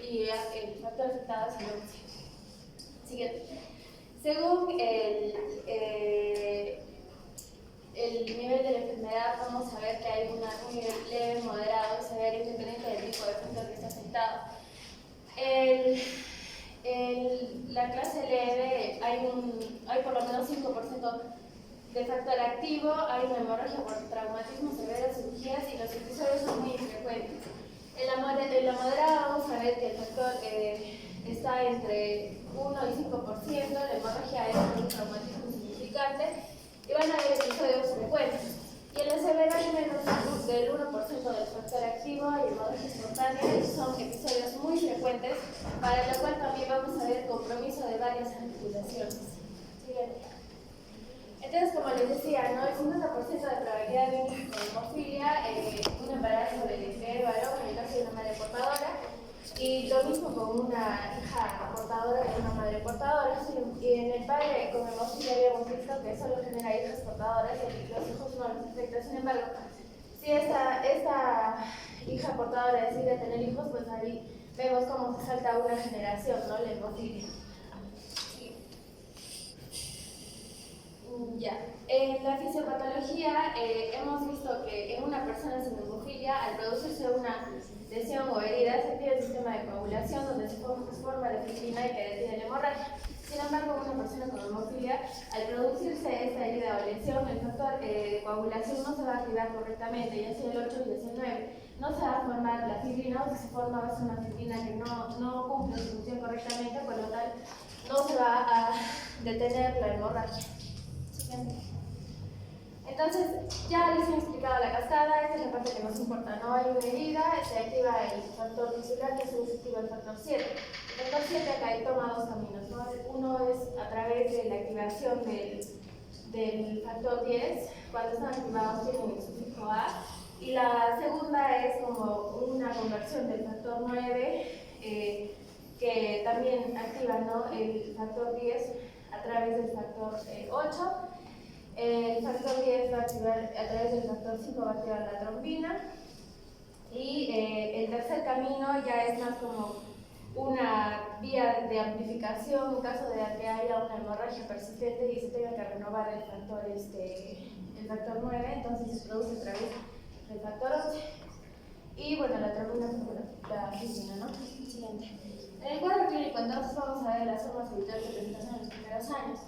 y el factor afectado es el 11. Siguiente. Según el nivel de la enfermedad, vamos a ver que hay un nivel leve, moderado, severo, independiente del tipo de factor que está afectado. La clase leve, hay por lo menos 5% de factor activo, hay una hemorragia por traumatismo severo, cirugías, y los episodios son muy infrecuentes. En la moderada vamos a ver que el factor está entre 1 y 5%, la hemorragia es un traumatismo insignificante, y van a haber episodios frecuentes. Y en la severa hay menos del 1% del factor activo, hay hemorragia espontánea, y son episodios muy frecuentes, para lo cual también vamos a ver compromiso de varias articulaciones. Siguiente. Entonces, como les decía, ¿no? El 50% de probabilidad de un hijo con hemofilia, un embarazo de varón en el caso de una madre portadora, y lo mismo con una hija portadora de una madre portadora. Y en el padre con hemofilia habíamos visto que solo genera hijas portadoras y los hijos no los afecta. Sin embargo, si esta hija portadora decide tener hijos, pues ahí vemos cómo se salta una generación, ¿no? La hemofilia. Ya. En la fisiopatología hemos visto que en una persona sin hemofilia, al producirse una lesión o herida, se activa el sistema de coagulación donde se forma la fibrina y que detiene la hemorragia. Sin embargo, en una persona con hemofilia, al producirse esta herida o lesión, el factor de coagulación no se va a activar correctamente, ya sea el 8 y ya sea el 9. No se va a formar la fibrina, o si se forma va a ser una fibrina que no cumple su función correctamente, por lo tal no se va a detener la hemorragia. Entonces, ya les he explicado la cascada, esta es la parte que nos importa, ¿no? Hay una herida, se activa el factor tisular, que se activa el factor 7. El factor 7 acá toma dos caminos, ¿no? Uno es a través de la activación del factor 10, cuando están activados tienen el sufijo A, y la segunda es como una conversión del factor 9, que también activa, ¿no? El factor 10 a través del factor 8. El factor 10 va a activar, a través del factor 5 va a activar la trombina. Y el tercer camino ya es más como una vía de amplificación en caso de que haya una hemorragia persistente y se tenga que renovar el factor 9, entonces se produce a través del factor 11. Y bueno, la trombina es la fibrina, ¿no? Siguiente. En el cuadro clínico, entonces vamos a ver las formas habituales de presentación en los primeros años.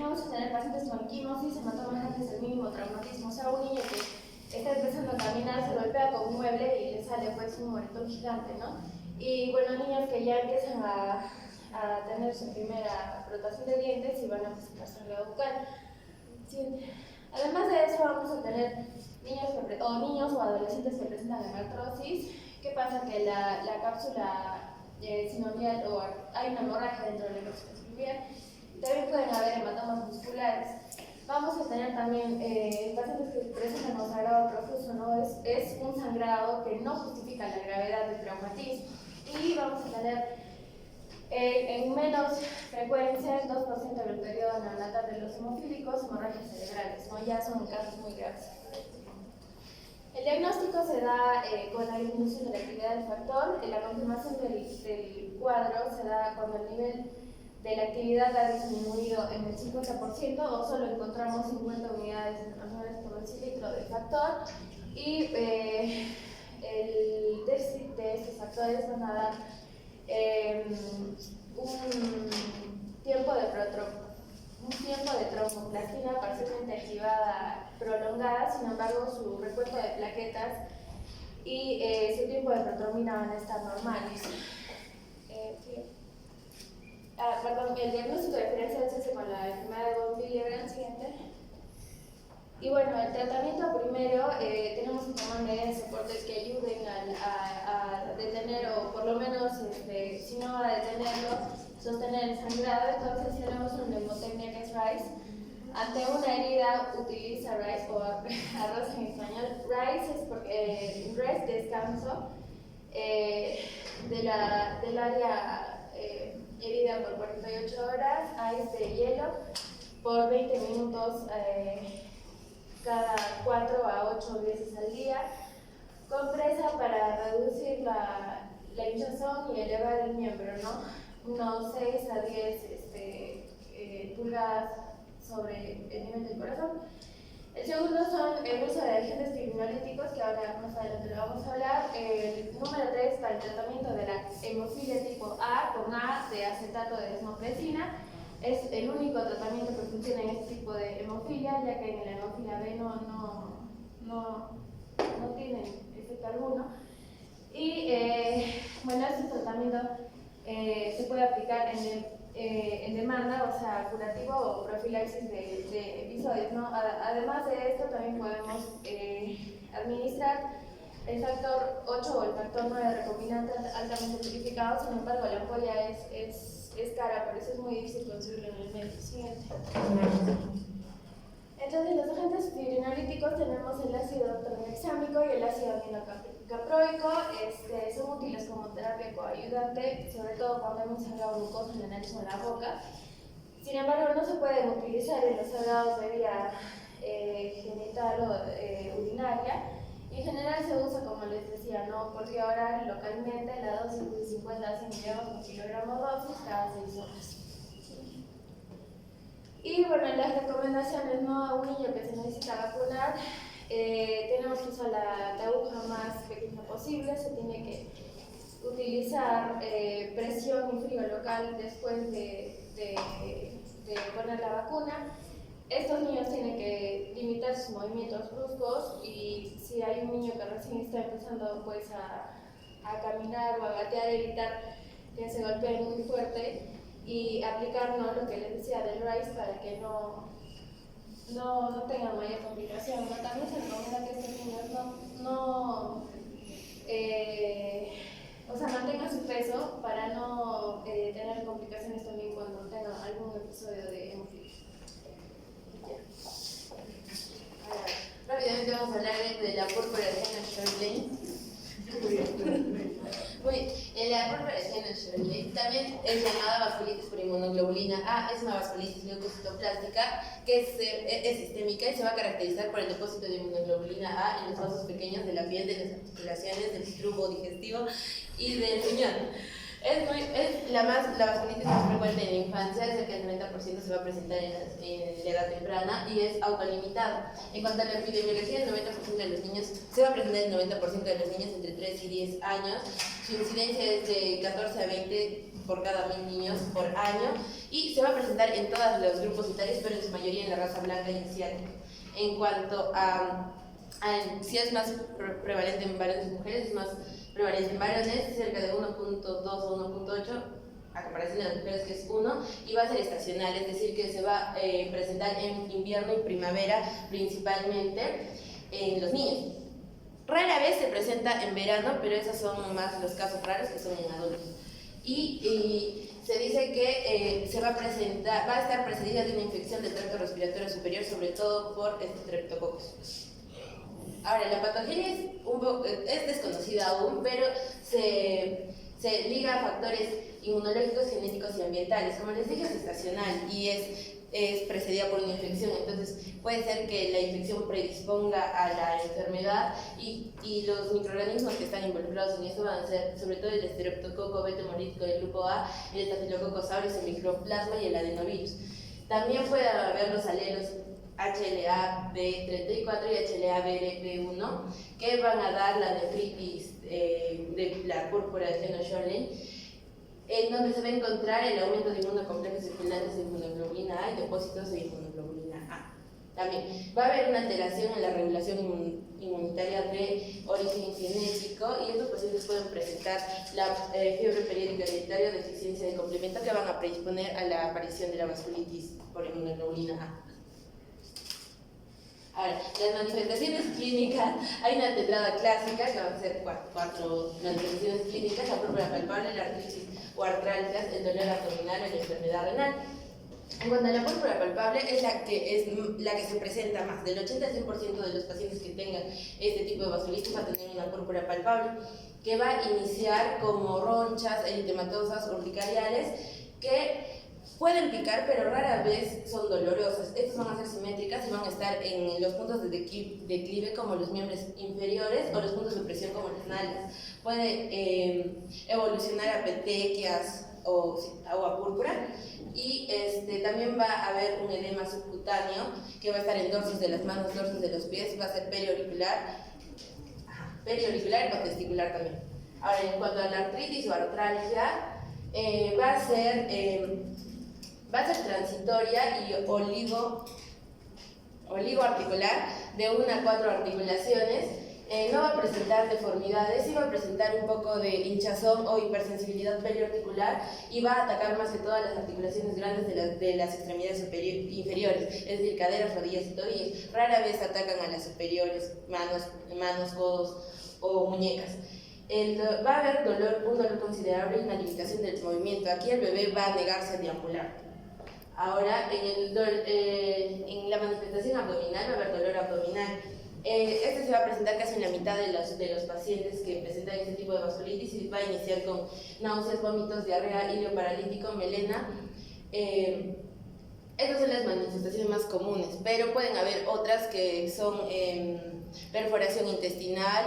Vamos a tener pacientes con equimosis, hematomas grandes del mínimo traumatismo, o sea, un niño que está empezando a caminar, se golpea con un mueble y le sale pues un moretón gigante, ¿no? Y bueno, niños que ya empiezan a tener su primera rotación de dientes y van a presentar sangre bucal. Sí. Además de eso, vamos a tener niños o adolescentes que presentan hemartrosis. ¿Qué pasa? Que la cápsula sinovial, o hay una hemorragia dentro de la cápsula sinovial. También pueden haber hematomas musculares. Vamos a tener también pacientes que presentan un sangrado profuso, ¿no? Es un sangrado que no justifica la gravedad del traumatismo. Y vamos a tener en menos frecuencia, el 2% del periodo neonatal de los hemofílicos, hemorragias cerebrales, ¿no? Ya son casos muy graves. El diagnóstico se da con la disminución de la actividad del factor. La confirmación del cuadro se da cuando el nivel de la actividad ha disminuido en el 50% o solo encontramos 50 unidades internacionales por decilitro del factor, y el déficit de estos factores van a dar un tiempo de tromboplastina parcialmente activada prolongada. Sin embargo, su recuento de plaquetas y su tiempo de protrombina van a estar normales. El diagnóstico diferencial se hace con la enfermedad de von Willebrand. Siguiente. Y bueno, el tratamiento primero, tenemos que tomar medidas de soporte que ayuden a detener, o por lo menos, si no a detenerlo, sostener el sangrado. Entonces tenemos una neumotecnia que es RICE. Ante una herida utiliza RICE, o arroz en español. RICE es porque rest, descanso, del área herida por 48 horas, ice de hielo por 20 minutos cada 4 a 8 veces al día, compresa para reducir la hinchazón y elevar el miembro, ¿no? unos 6 a 10 pulgadas sobre el nivel del corazón. El segundo son el uso de agentes criminolíticos, que ahora más adelante lo vamos a hablar. El número 3 para el tratamiento de la hemofilia tipo A con A de acetato de desmopresina. Es el único tratamiento que funciona en este tipo de hemofilia, ya que en la hemofilia B no tiene efecto alguno. Y bueno, este tratamiento se puede aplicar en demanda, o sea, curativo o profilaxis de episodios, ¿no? Además de esto, también podemos administrar el factor 8 o el factor 9 recombinante altamente purificado. Sin embargo, la ampolla es cara, por eso es muy difícil conseguirlo en el medio. Siguiente. Entonces, los agentes fibrinolíticos tenemos el ácido tranexámico y el ácido aminocaproico. Son útiles como terapia coayudante, sobre todo cuando hemos sangrado glucosa en la nariz o en la boca. Sin embargo, no se pueden utilizar en los sangrados de vía genital o urinaria. Y en general se usa, como les decía, ¿no? Por vía oral localmente, la dosis de 50 a 100 miligramos por kilogramo dosis cada 6 horas. Y bueno, las recomendaciones, ¿no? A un niño que se necesita vacunar, tenemos que usar la aguja más pequeña posible, se tiene que utilizar presión y frío local después de poner la vacuna. Estos niños tienen que limitar sus movimientos bruscos, y si hay un niño que recién está empezando pues a caminar o a gatear, evitar que se golpee muy fuerte y aplicar, ¿no?, lo que les decía del RICE para que no tengan mayor complicación, ¿no? También se recomienda que estos niños mantengan su peso para no tener complicaciones también cuando tengan algún episodio de hemofilia. Ahora, rápidamente vamos a hablar de la púrpura de Heno-Schönlein. La púrpura de Heno-Schönlein también es llamada vasculitis por inmunoglobulina A. Es una vasculitis leucocitoplástica que es sistémica y se va a caracterizar por el depósito de inmunoglobulina A en los vasos pequeños de la piel, de las articulaciones, del tubo digestivo y del riñón. La vasculitis más frecuente en la infancia, cerca del 90% se va a presentar en la edad temprana y es autolimitada. En cuanto a la epidemiología, el 90% de los niños se va a presentar en el 90% de los niños entre 3 y 10 años. Su incidencia es de 14 a 20 por cada 1000 niños por año y se va a presentar en todos los grupos etarios, pero en su mayoría en la raza blanca y asiática. En cuanto a si es más prevalente en varones y mujeres, es más prevalente en varones, cerca de 1.2 o 1.8, a comparación de las mujeres, que es 1, y va a ser estacional, es decir, que se va a presentar en invierno y primavera principalmente en los niños. Rara vez se presenta en verano, pero esos son más los casos raros que son en adultos. Y se dice que va a estar precedida de una infección del tracto respiratorio superior, sobre todo por streptococos. Ahora, la patogenia es desconocida aún, pero se liga a factores inmunológicos, genéticos y ambientales. Como les dije, es estacional y es precedida por una infección, entonces puede ser que la infección predisponga a la enfermedad y los microorganismos que están involucrados en eso van a ser sobre todo el estreptococo beta hemolítico del grupo A, el estafilococcus aureus, el microplasma y el adenovirus. También puede haber los alelos HLA-B34 y HLA-B1 que van a dar la nefritis de la púrpura de Heno-Schönlein, en donde se va a encontrar el aumento de inmunocomplejos circulantes de inmunoglobulina A y depósitos de inmunoglobulina A. También va a haber una alteración en la regulación inmunitaria de origen genético y estos pacientes pueden presentar la fiebre periódica hereditaria o deficiencia de complemento que van a predisponer a la aparición de la vasculitis por inmunoglobulina A. Ahora, las manifestaciones clínicas, hay una tetrada clásica que van a ser cuatro manifestaciones clínicas: la púrpura palpable, la artritis o artralgias, el dolor abdominal o la enfermedad renal. En cuanto a la púrpura palpable, es la que se presenta más. Del 80 al 100% de los pacientes que tengan este tipo de vasculitis va a tener una púrpura palpable, que va a iniciar como ronchas eritematosas urticariales que pueden picar, pero rara vez son dolorosas. Estas van a ser simétricas y van a estar en los puntos de declive como los miembros inferiores o los puntos de presión como las nalgas. Puede evolucionar a petequias o sí, agua púrpura. Y también va a haber un edema subcutáneo que va a estar en dorsos de las manos, dorsos de los pies, va a ser periauricular o testicular también. Ahora, en cuanto a la artritis o artralgia, va a ser transitoria y oligoarticular de 1 a 4 articulaciones. No va a presentar deformidades, sí va a presentar un poco de hinchazón o hipersensibilidad periarticular y va a atacar más que todas las articulaciones grandes de las extremidades inferiores, es decir, caderas, rodillas y tobillos. Rara vez atacan a las superiores, manos, codos o muñecas. Va a haber un dolor considerable y una limitación del movimiento. Aquí el bebé va a negarse a deambular. Ahora, en la manifestación abdominal va a haber dolor abdominal. Este se va a presentar casi en la mitad de los pacientes que presentan este tipo de vasculitis y va a iniciar con náuseas, vómitos, diarrea, hilo paralítico, melena. Estas son las manifestaciones más comunes, pero pueden haber otras que son perforación intestinal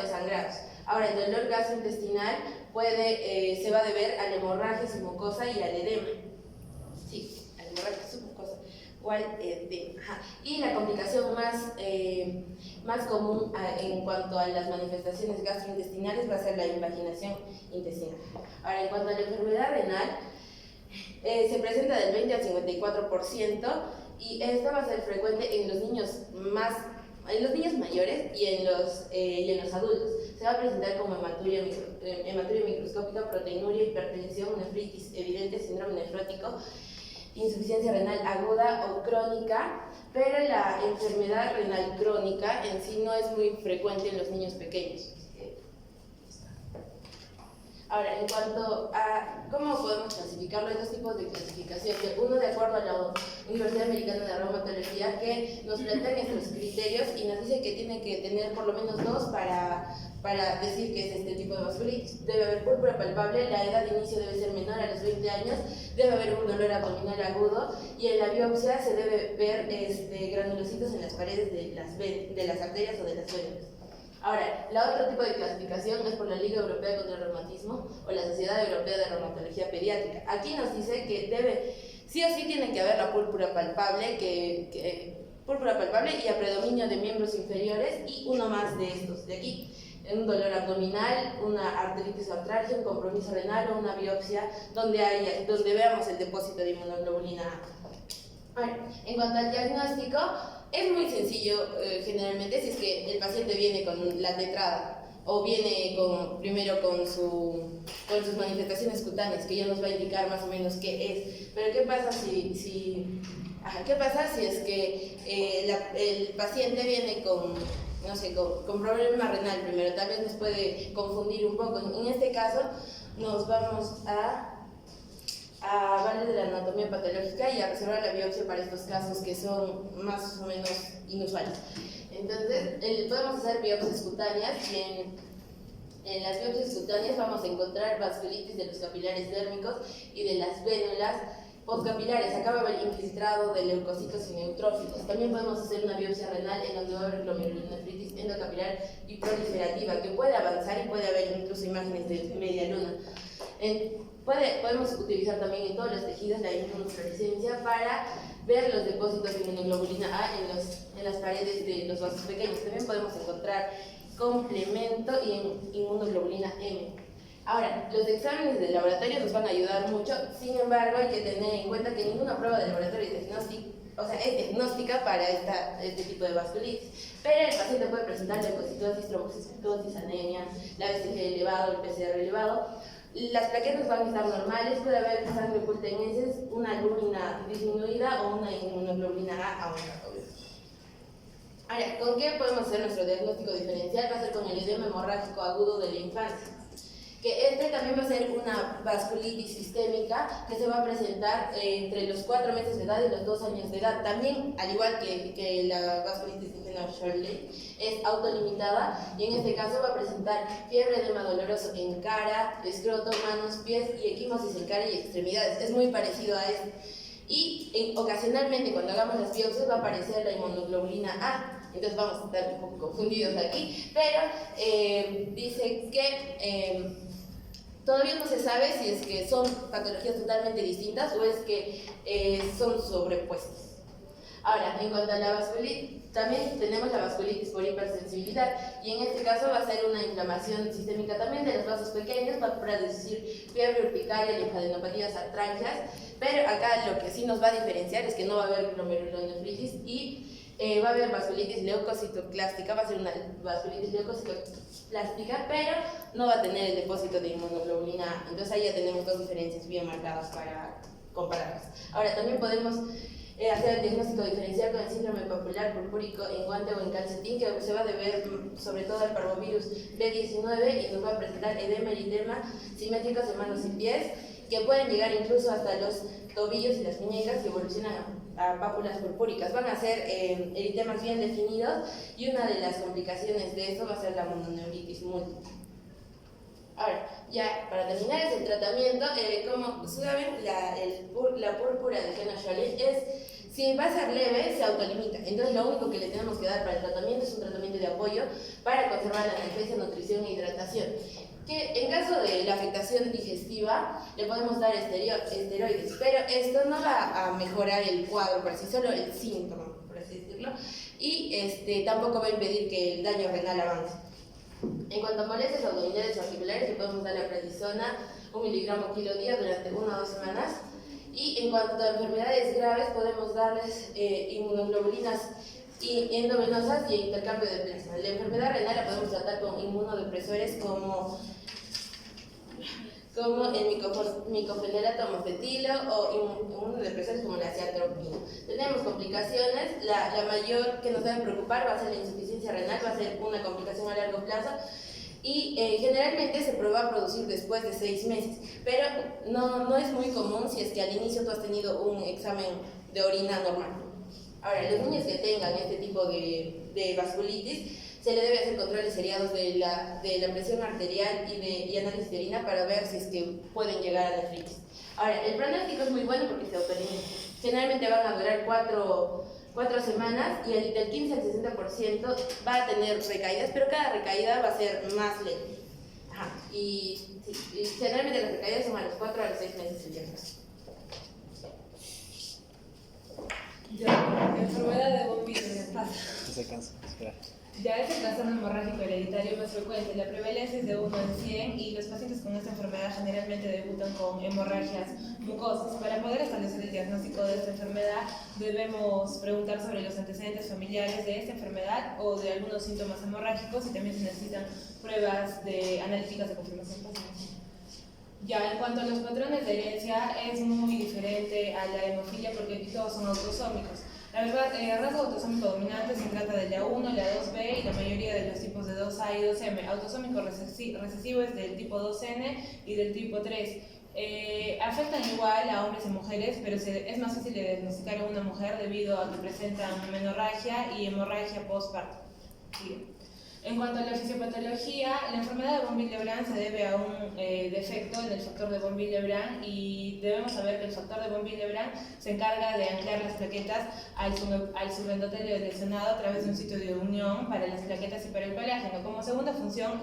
o sangrados. Ahora, el dolor gastrointestinal se va a deber a la hemorragia submucosa y al edema. Sí, a la hemorragia submucosa o al edema. Y la complicación más común en cuanto a las manifestaciones gastrointestinales va a ser la invaginación intestinal. Ahora, en cuanto a la enfermedad renal, se presenta del 20 al 54% y esta va a ser frecuente en los niños mayores y en los adultos. Se va a presentar como hematuria microscópica, proteinuria, hipertensión, nefritis evidente, síndrome nefrótico, insuficiencia renal aguda o crónica, pero la enfermedad renal crónica en sí no es muy frecuente en los niños pequeños. Ahora, en cuanto a cómo podemos clasificarlo, hay dos tipos de clasificación. Uno, de acuerdo a la Universidad Americana de Reumatología, que nos plantea estos criterios y nos dice que tiene que tener por lo menos 2 para decir que es este tipo de vasculitis. Debe haber púrpura palpable, la edad de inicio debe ser menor a los 20 años, debe haber un dolor abdominal agudo y en la biopsia se debe ver granulocitos en las paredes de las arterias o de las venas. Ahora, la otro tipo de clasificación es por la Liga Europea contra el Reumatismo o la Sociedad Europea de Reumatología Pediátrica. Aquí nos dice que sí o sí tiene que haber la púrpura palpable, púrpura palpable y a predominio de miembros inferiores y uno más de estos de aquí. Un dolor abdominal, una arteritis o artralgia, un compromiso renal o una biopsia donde veamos el depósito de inmunoglobulina A. Ahora, en cuanto al diagnóstico, es muy sencillo generalmente si es que el paciente viene con la tetrada o viene primero con sus manifestaciones cutáneas, que ya nos va a indicar más o menos qué es. Pero ¿qué pasa si es que el paciente viene con problema renal primero? Tal vez nos puede confundir un poco. En este caso nos vamos a hablar de la anatomía patológica y a reservar la biopsia para estos casos que son más o menos inusuales. Entonces, podemos hacer biopsias cutáneas y en las biopsias cutáneas vamos a encontrar vasculitis de los capilares dérmicos y de las vénulas postcapilares. Acá va a haber infiltrado de leucocitos y neutrófilos. También podemos hacer una biopsia renal en donde va a haber glomerulonefritis endocapilar y proliferativa, que puede avanzar y puede haber incluso imágenes de media luna. Podemos utilizar también en todos los tejidos la inmunofluorescencia para ver los depósitos de inmunoglobulina A en las paredes de los vasos pequeños. También podemos encontrar complemento y inmunoglobulina M. Ahora, los exámenes de laboratorio nos van a ayudar mucho, sin embargo hay que tener en cuenta que ninguna prueba de laboratorio es diagnóstica para este tipo de vasculitis, pero el paciente puede presentar leucocitosis, trombocitosis, anemia, la BCG elevado, el PCR elevado. Las plaquetas van a estar normales, puede haber sangre oculta en heces, una albúmina disminuida o una inmunoglobulina A aumenta. Ahora, ¿con qué podemos hacer nuestro diagnóstico diferencial? Va a ser con el edema hemorrágico agudo de la infancia, que también va a ser una vasculitis sistémica que se va a presentar entre los 4 meses de edad y los 2 años de edad. También, al igual que la vasculitis de Shirley, es autolimitada y en este caso va a presentar fiebre, edema doloroso en cara, escroto, manos, pies y equimosis en cara y extremidades. Es muy parecido a esto. Y ocasionalmente, cuando hagamos las biopsias, va a aparecer la inmunoglobulina A. Entonces vamos a estar un poco confundidos aquí, pero dice que Todavía no se sabe si es que son patologías totalmente distintas o es que son sobrepuestas. Ahora, en cuanto a la vasculitis, también tenemos la vasculitis por hipersensibilidad y en este caso va a ser una inflamación sistémica también de los vasos pequeños, va a producir fiebre urticaria, linfadenopatías artralgias, pero acá lo que sí nos va a diferenciar es que no va a haber glomerulonefritis y va a haber vasculitis leucocitoclástica, va a ser una vasculitis leucocitoclástica, pero no va a tener el depósito de inmunoglobulina A. Entonces ahí ya tenemos dos diferencias bien marcadas para compararlas. Ahora, también podemos hacer el diagnóstico diferencial con el síndrome papular purpúrico en guante o en calcetín, que se va a deber sobre todo al parvovirus B19 y nos va a presentar edema y eritema simétricos en manos y pies, que pueden llegar incluso hasta los tobillos y las muñecas y evolucionan a pápulas purpúricas. Van a ser eritemas bien definidos y una de las complicaciones de esto va a ser la mononeuritis múltiple. Ahora, ya para terminar es el tratamiento, como saben, la púrpura de Heno-Schönlein si va a ser leve, se autolimita. Entonces lo único que le tenemos que dar para el tratamiento es un tratamiento de apoyo para conservar la analgesia, nutrición e hidratación. Que en caso de la afectación digestiva le podemos dar esteroides, pero esto no va a mejorar el cuadro por sí solo, el síntoma, por así decirlo, y tampoco va a impedir que el daño renal avance. En cuanto a molestias abdominales o articulares, le podemos dar la prednisona, 1 miligramo kilo día durante 1 o 2 semanas. Y en cuanto a enfermedades graves, podemos darles inmunoglobulinas endovenosas y intercambio de plasma. La enfermedad renal la podemos tratar con inmunodepresores como el micofenolato mofetilo o inmunodepresores como la ciatropina. Tenemos complicaciones, la mayor que nos debe preocupar va a ser la insuficiencia renal, va a ser una complicación a largo plazo y generalmente se va a producir después de 6 meses, pero no es muy común si es que al inicio tú has tenido un examen de orina normal. Ahora, los niños que tengan este tipo de vasculitis, se le debe hacer controles seriados de la presión arterial y análisis de orina para ver si es que pueden llegar a nefritis. Ahora, el pronóstico es muy bueno porque se autolimita. Generalmente van a durar 4 semanas y del 15 al 60% va a tener recaídas, pero cada recaída va a ser más lenta. Y generalmente las recaídas son a los 4 a los 6 meses el diagnóstico. Ya, enfermedad de von Willebrand pasa. Se cansa, espera. Ya es el trastorno hemorrágico hereditario más frecuente. La prevalencia es de 1 en 100 y los pacientes con esta enfermedad generalmente debutan con hemorragias mucosas. Para poder establecer el diagnóstico de esta enfermedad debemos preguntar sobre los antecedentes familiares de esta enfermedad o de algunos síntomas hemorrágicos y también se necesitan pruebas analíticas de confirmación pasiva. Ya, en cuanto a los patrones de herencia, es muy diferente a la hemofilia porque aquí todos son autosómicos. La verdad, el rasgo autosómico dominante se trata de la 1, la 2B y la mayoría de los tipos de 2A y 2M. Autosómico recesivo es del tipo 2N y del tipo 3. Afectan igual a hombres y mujeres, pero es más fácil de diagnosticar a una mujer debido a que presentan menorragia y hemorragia postparto. En cuanto a la fisiopatología, la enfermedad de von Willebrand se debe a un defecto en el factor de von Willebrand y debemos saber que el factor de von Willebrand se encarga de anclar las plaquetas al subendotelio lesionado a través de un sitio de unión para las plaquetas y para el colágeno. Como segunda función,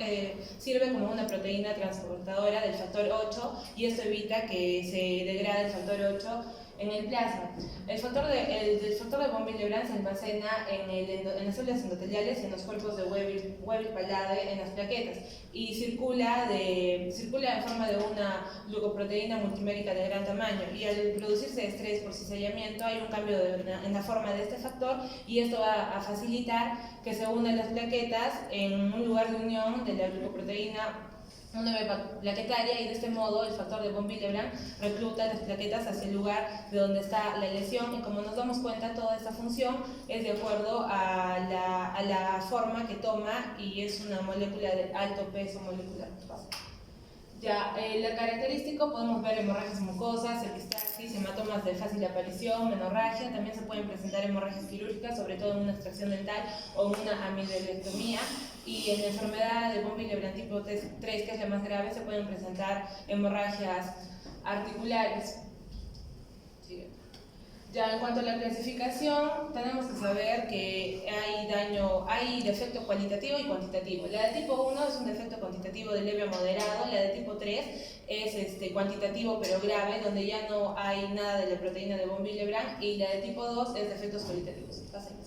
sirve como una proteína transportadora del factor 8 y esto evita que se degrade el factor 8 en el plasma. El factor de von Willebrand se almacena en las células endoteliales y en los cuerpos de Weber-Palade en las plaquetas y circula en forma de una glucoproteína multimérica de gran tamaño y al producirse estrés por cizallamiento hay un cambio en la forma de este factor y esto va a facilitar que se unan las plaquetas en un lugar de unión de la glucoproteína plaquetaria y de este modo el factor de von Willebrand recluta las plaquetas hacia el lugar de donde está la lesión y como nos damos cuenta toda esta función es de acuerdo a la forma que toma y es una molécula de alto peso molecular. Ya, lo característico podemos ver hemorragias mucosas, epistaxis, hematomas de fácil aparición, menorragia, también se pueden presentar hemorragias quirúrgicas, sobre todo en una extracción dental o en una amiloidectomía. Y en la enfermedad de von Willebrand tipo 3, que es la más grave, se pueden presentar hemorragias articulares. Ya en cuanto a la clasificación, tenemos que saber que hay defecto cualitativo y cuantitativo. La de tipo 1 es un defecto cuantitativo de leve a moderado, la de tipo 3 es cuantitativo pero grave, donde ya no hay nada de la proteína de von Willebrand, y la de tipo 2 es defectos cualitativos. Pásenles.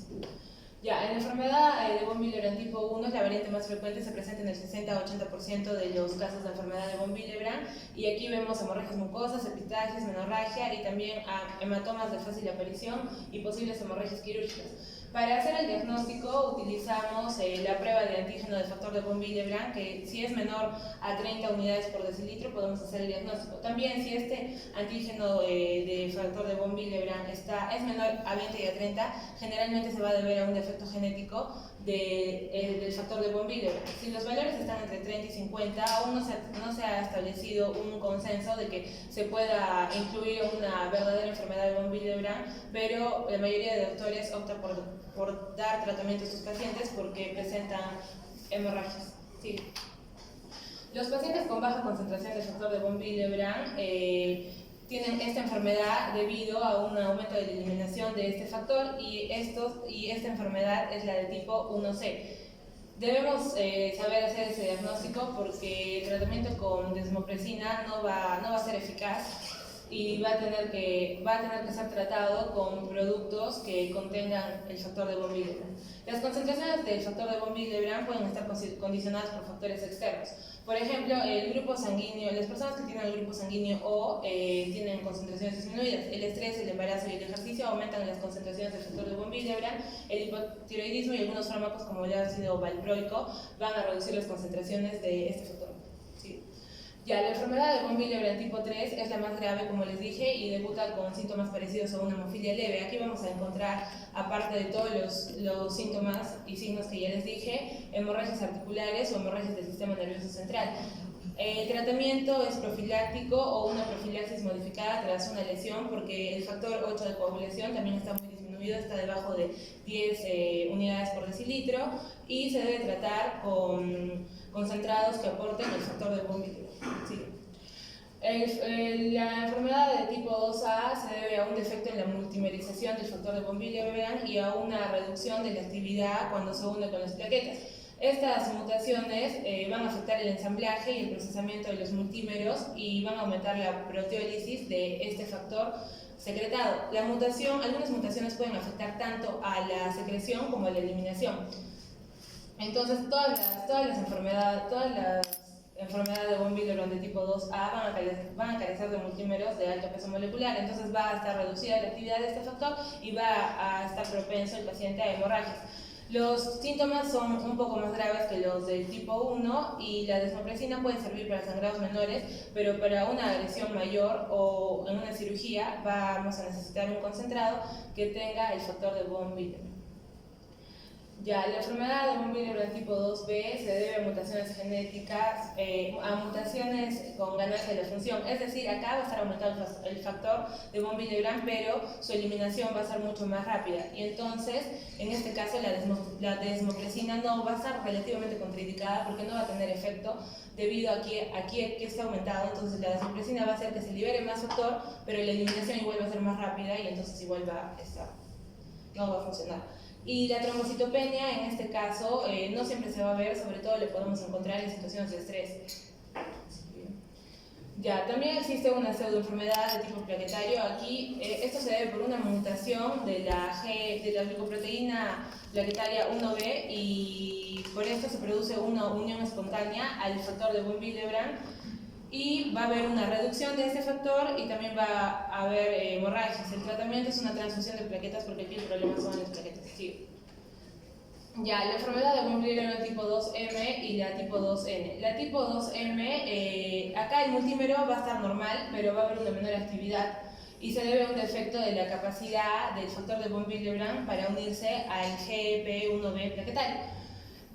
Ya, en la enfermedad de von Willebrand tipo 1, la variante más frecuente, se presenta en el 60-80% de los casos de enfermedad de von Willebrand, y aquí vemos hemorragias mucosas, epistaxis, menorragia y también hematomas de fácil aparición y posibles hemorragias quirúrgicas. Para hacer el diagnóstico utilizamos la prueba de antígeno del factor de von Willebrand, que si es menor a 30 unidades por decilitro podemos hacer el diagnóstico. También si este antígeno de factor de von Willebrand es menor a 20 y a 30, generalmente se va a deber a un defecto genético del factor de von Willebrand. Si los valores están entre 30 y 50, aún no se ha establecido un consenso de que se pueda incluir una verdadera enfermedad de von Willebrand, pero la mayoría de doctores opta por dar tratamiento a estos pacientes porque presentan hemorragias. Sí. Los pacientes con baja concentración de factor de von Willebrand tienen esta enfermedad debido a un aumento de la eliminación de este factor, y esta enfermedad es la de tipo 1C. Debemos saber hacer ese diagnóstico porque el tratamiento con desmopresina no va a ser eficaz y va a tener que ser tratado con productos que contengan el factor de von Willebrand. Las concentraciones del factor de von Willebrand pueden estar condicionadas por factores externos. Por ejemplo, el grupo sanguíneo, las personas que tienen el grupo sanguíneo O tienen concentraciones disminuidas. El estrés, el embarazo y el ejercicio aumentan las concentraciones del factor de von Willebrand. El hipotiroidismo y algunos fármacos como el ácido valproico van a reducir las concentraciones de este factor. Sí. Ya, la enfermedad de von Willebrand tipo 3 es la más grave, como les dije, y debuta con síntomas parecidos a una hemofilia leve. Aquí vamos a encontrar, aparte de todos los síntomas y signos que ya les dije, hemorragias articulares o hemorragias del sistema nervioso central. El tratamiento es profiláctico o una profilaxis modificada tras una lesión, porque el factor 8 de coagulación también está muy disminuido, está debajo de 10 unidades por decilitro, y se debe tratar con concentrados que aporten el factor de von Willebrand. Sí. La enfermedad de tipo 2A se debe a un defecto en la multimerización del factor de von Willebrand y a una reducción de la actividad cuando se une con las plaquetas. Estas mutaciones van a afectar el ensamblaje y el procesamiento de los multímeros y van a aumentar la proteólisis de este factor secretado. Algunas mutaciones pueden afectar tanto a la secreción como a la eliminación. Entonces, todas las enfermedades de von Willebrand de tipo 2A van a carecer de multímeros de alto peso molecular, entonces va a estar reducida la actividad de este factor y va a estar propenso el paciente a hemorragias. Los síntomas son un poco más graves que los del tipo 1 y la desmopresina puede servir para sangrados menores, pero para una agresión mayor o en una cirugía vamos a necesitar un concentrado que tenga el factor de von Willebrand. Ya, la enfermedad de von Willebrand tipo 2B se debe a mutaciones genéticas, a mutaciones con ganancia de la función. Es decir, acá va a estar aumentando el factor de von Willebrand, pero su eliminación va a ser mucho más rápida. Y entonces, en este caso, la desmopresina no va a estar relativamente contraindicada porque no va a tener efecto debido a que aquí está aumentado. Entonces, la desmopresina va a hacer que se libere más factor, pero la eliminación igual va a ser más rápida y entonces igual no va a funcionar. Y la trombocitopenia, en este caso, no siempre se va a ver, sobre todo le podemos encontrar en situaciones de estrés. Ya, también existe una pseudoenfermedad de tipo plaquetario. Aquí, esto se debe por una mutación de la glicoproteína plaquetaria 1B y por esto se produce una unión espontánea al factor de von Willebrand y va a haber una reducción de este factor y también va a haber hemorragias. El tratamiento es una transfusión de plaquetas porque aquí el problema son las plaquetas. Sí. Ya, la enfermedad de von Willebrand tipo 2M y la tipo 2N. La tipo 2M, acá el multímero va a estar normal, pero va a haber una menor actividad y se debe a un defecto de la capacidad del factor de von Willebrand para unirse al GEP1B plaquetario.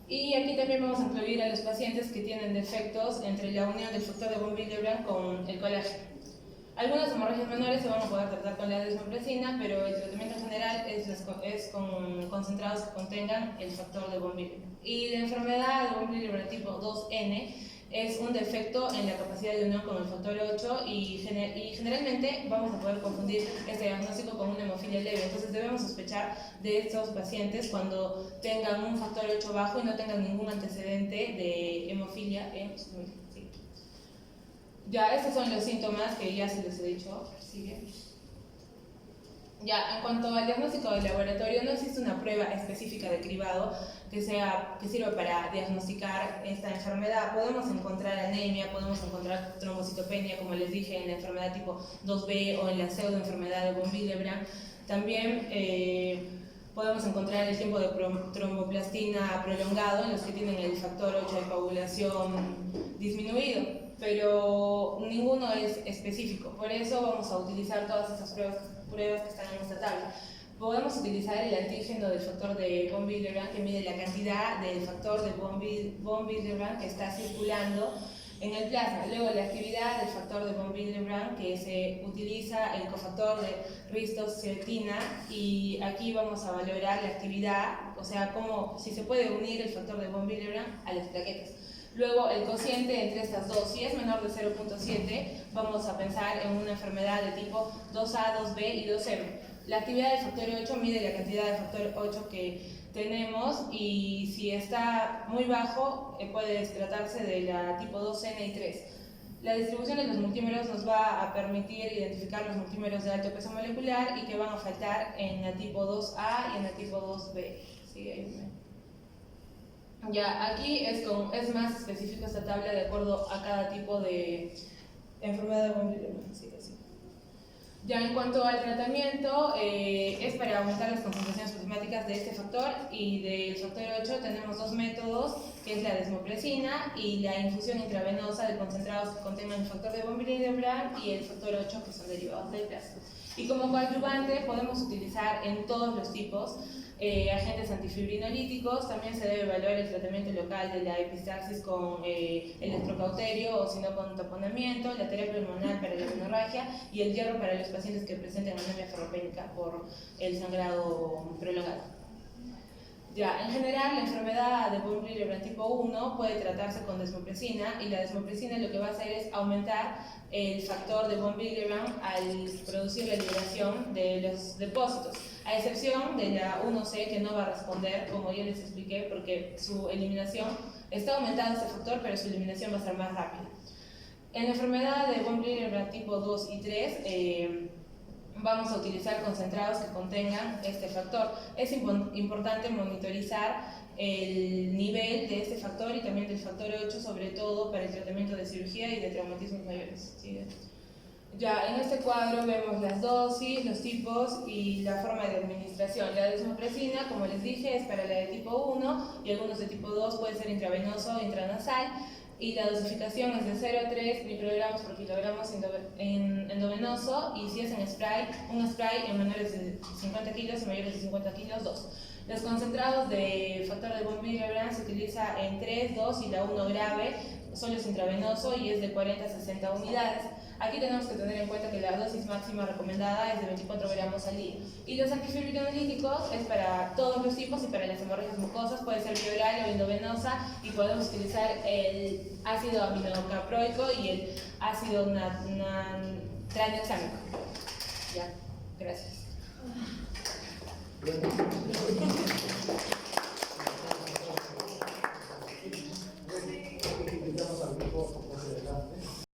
Y aquí también vamos a incluir a los pacientes que tienen defectos entre la unión del factor de von Willebrand con el colágeno. Algunas hemorragias menores se van a poder tratar con la desmopresina, pero el tratamiento general es con concentrados que contengan el factor de von Willebrand. Y la enfermedad de von Willebrand tipo 2N es un defecto en la capacidad de unión con el factor 8 y generalmente vamos a poder confundir este diagnóstico con una hemofilia leve. Entonces debemos sospechar de estos pacientes cuando tengan un factor 8 bajo y no tengan ningún antecedente de hemofilia en su familia. Sí. Ya, estos son los síntomas que ya se les he dicho. Sigue. Ya, en cuanto al diagnóstico del laboratorio, no existe una prueba específica de cribado que sirva para diagnosticar esta enfermedad. Podemos encontrar anemia, podemos encontrar trombocitopenia, como les dije, en la enfermedad tipo 2B o en la pseudoenfermedad de von Willebrand. También podemos encontrar el tiempo de tromboplastina prolongado en los que tienen el factor 8 de coagulación disminuido, pero ninguno es específico. Por eso vamos a utilizar todas esas pruebas que están en esta tabla. Podemos utilizar el antígeno del factor de von Willebrand, que mide la cantidad del factor de von Willebrand que está circulando en el plasma. Luego la actividad del factor de von Willebrand, que se utiliza el cofactor de ristoscirtina, y aquí vamos a valorar la actividad, o sea, si se puede unir el factor de von Willebrand a las plaquetas. Luego el cociente entre estas dos, si es menor de 0.7, vamos a pensar en una enfermedad de tipo 2A, 2B y 2.0. La actividad del factor 8 mide la cantidad de factor 8 que tenemos, y si está muy bajo puede tratarse de la tipo 2N y 3. La distribución de los multímeros nos va a permitir identificar los multímeros de alto peso molecular y que van a faltar en la tipo 2A y en la tipo 2B. ¿Sí? Ya, aquí es más específico esta tabla de acuerdo a cada tipo de enfermedad de von Willebrand. Sí. Ya, en cuanto al tratamiento, es para aumentar las concentraciones plasmáticas de este factor, y del factor 8 tenemos dos métodos, que es la desmopresina y la infusión intravenosa de concentrados que contengan el factor de von Willebrand y el factor 8, que son derivados del plasma. Y como coadyuvante podemos utilizar en todos los tipos agentes antifibrinolíticos. También se debe evaluar el tratamiento local de la epistaxis con electrocauterio o si no con taponamiento, la terapia hormonal para la menorragia y el hierro para los pacientes que presenten anemia ferropénica por el sangrado prolongado. Ya, en general, la enfermedad de von Willebrand tipo 1 puede tratarse con desmopresina, y la desmopresina lo que va a hacer es aumentar el factor de von Willebrand al producir la liberación de los depósitos, a excepción de la 1C, que no va a responder, como ya les expliqué, porque su eliminación está aumentando este factor, pero su eliminación va a ser más rápida. En la enfermedad de von Willebrand tipo 2 y 3, vamos a utilizar concentrados que contengan este factor. Es importante monitorizar el nivel de este factor y también del factor 8, sobre todo para el tratamiento de cirugía y de traumatismos mayores. ¿Sí? Ya, en este cuadro vemos las dosis, los tipos y la forma de administración. La desmopresina, como les dije, es para la de tipo 1 y algunos de tipo 2 puede ser intravenoso o intranasal. Y la dosificación es de 0 a 3 microgramos por kilogramos endovenoso, y si es en spray, un spray en menores de 50 kilos y mayores de 50 kilos, 2. Los concentrados de factor de von Willebrand se utiliza en 3, 2 y la 1 grave, solo es intravenoso y es de 40 a 60 unidades. Aquí tenemos que tener en cuenta que la dosis máxima recomendada es de 24 gramos al día. Y los antifibrinolíticos es para todos los tipos y para las hemorragias mucosas, puede ser vioral o endovenosa, y podemos utilizar el ácido aminocaproico y el ácido tranexámico. Ya, gracias.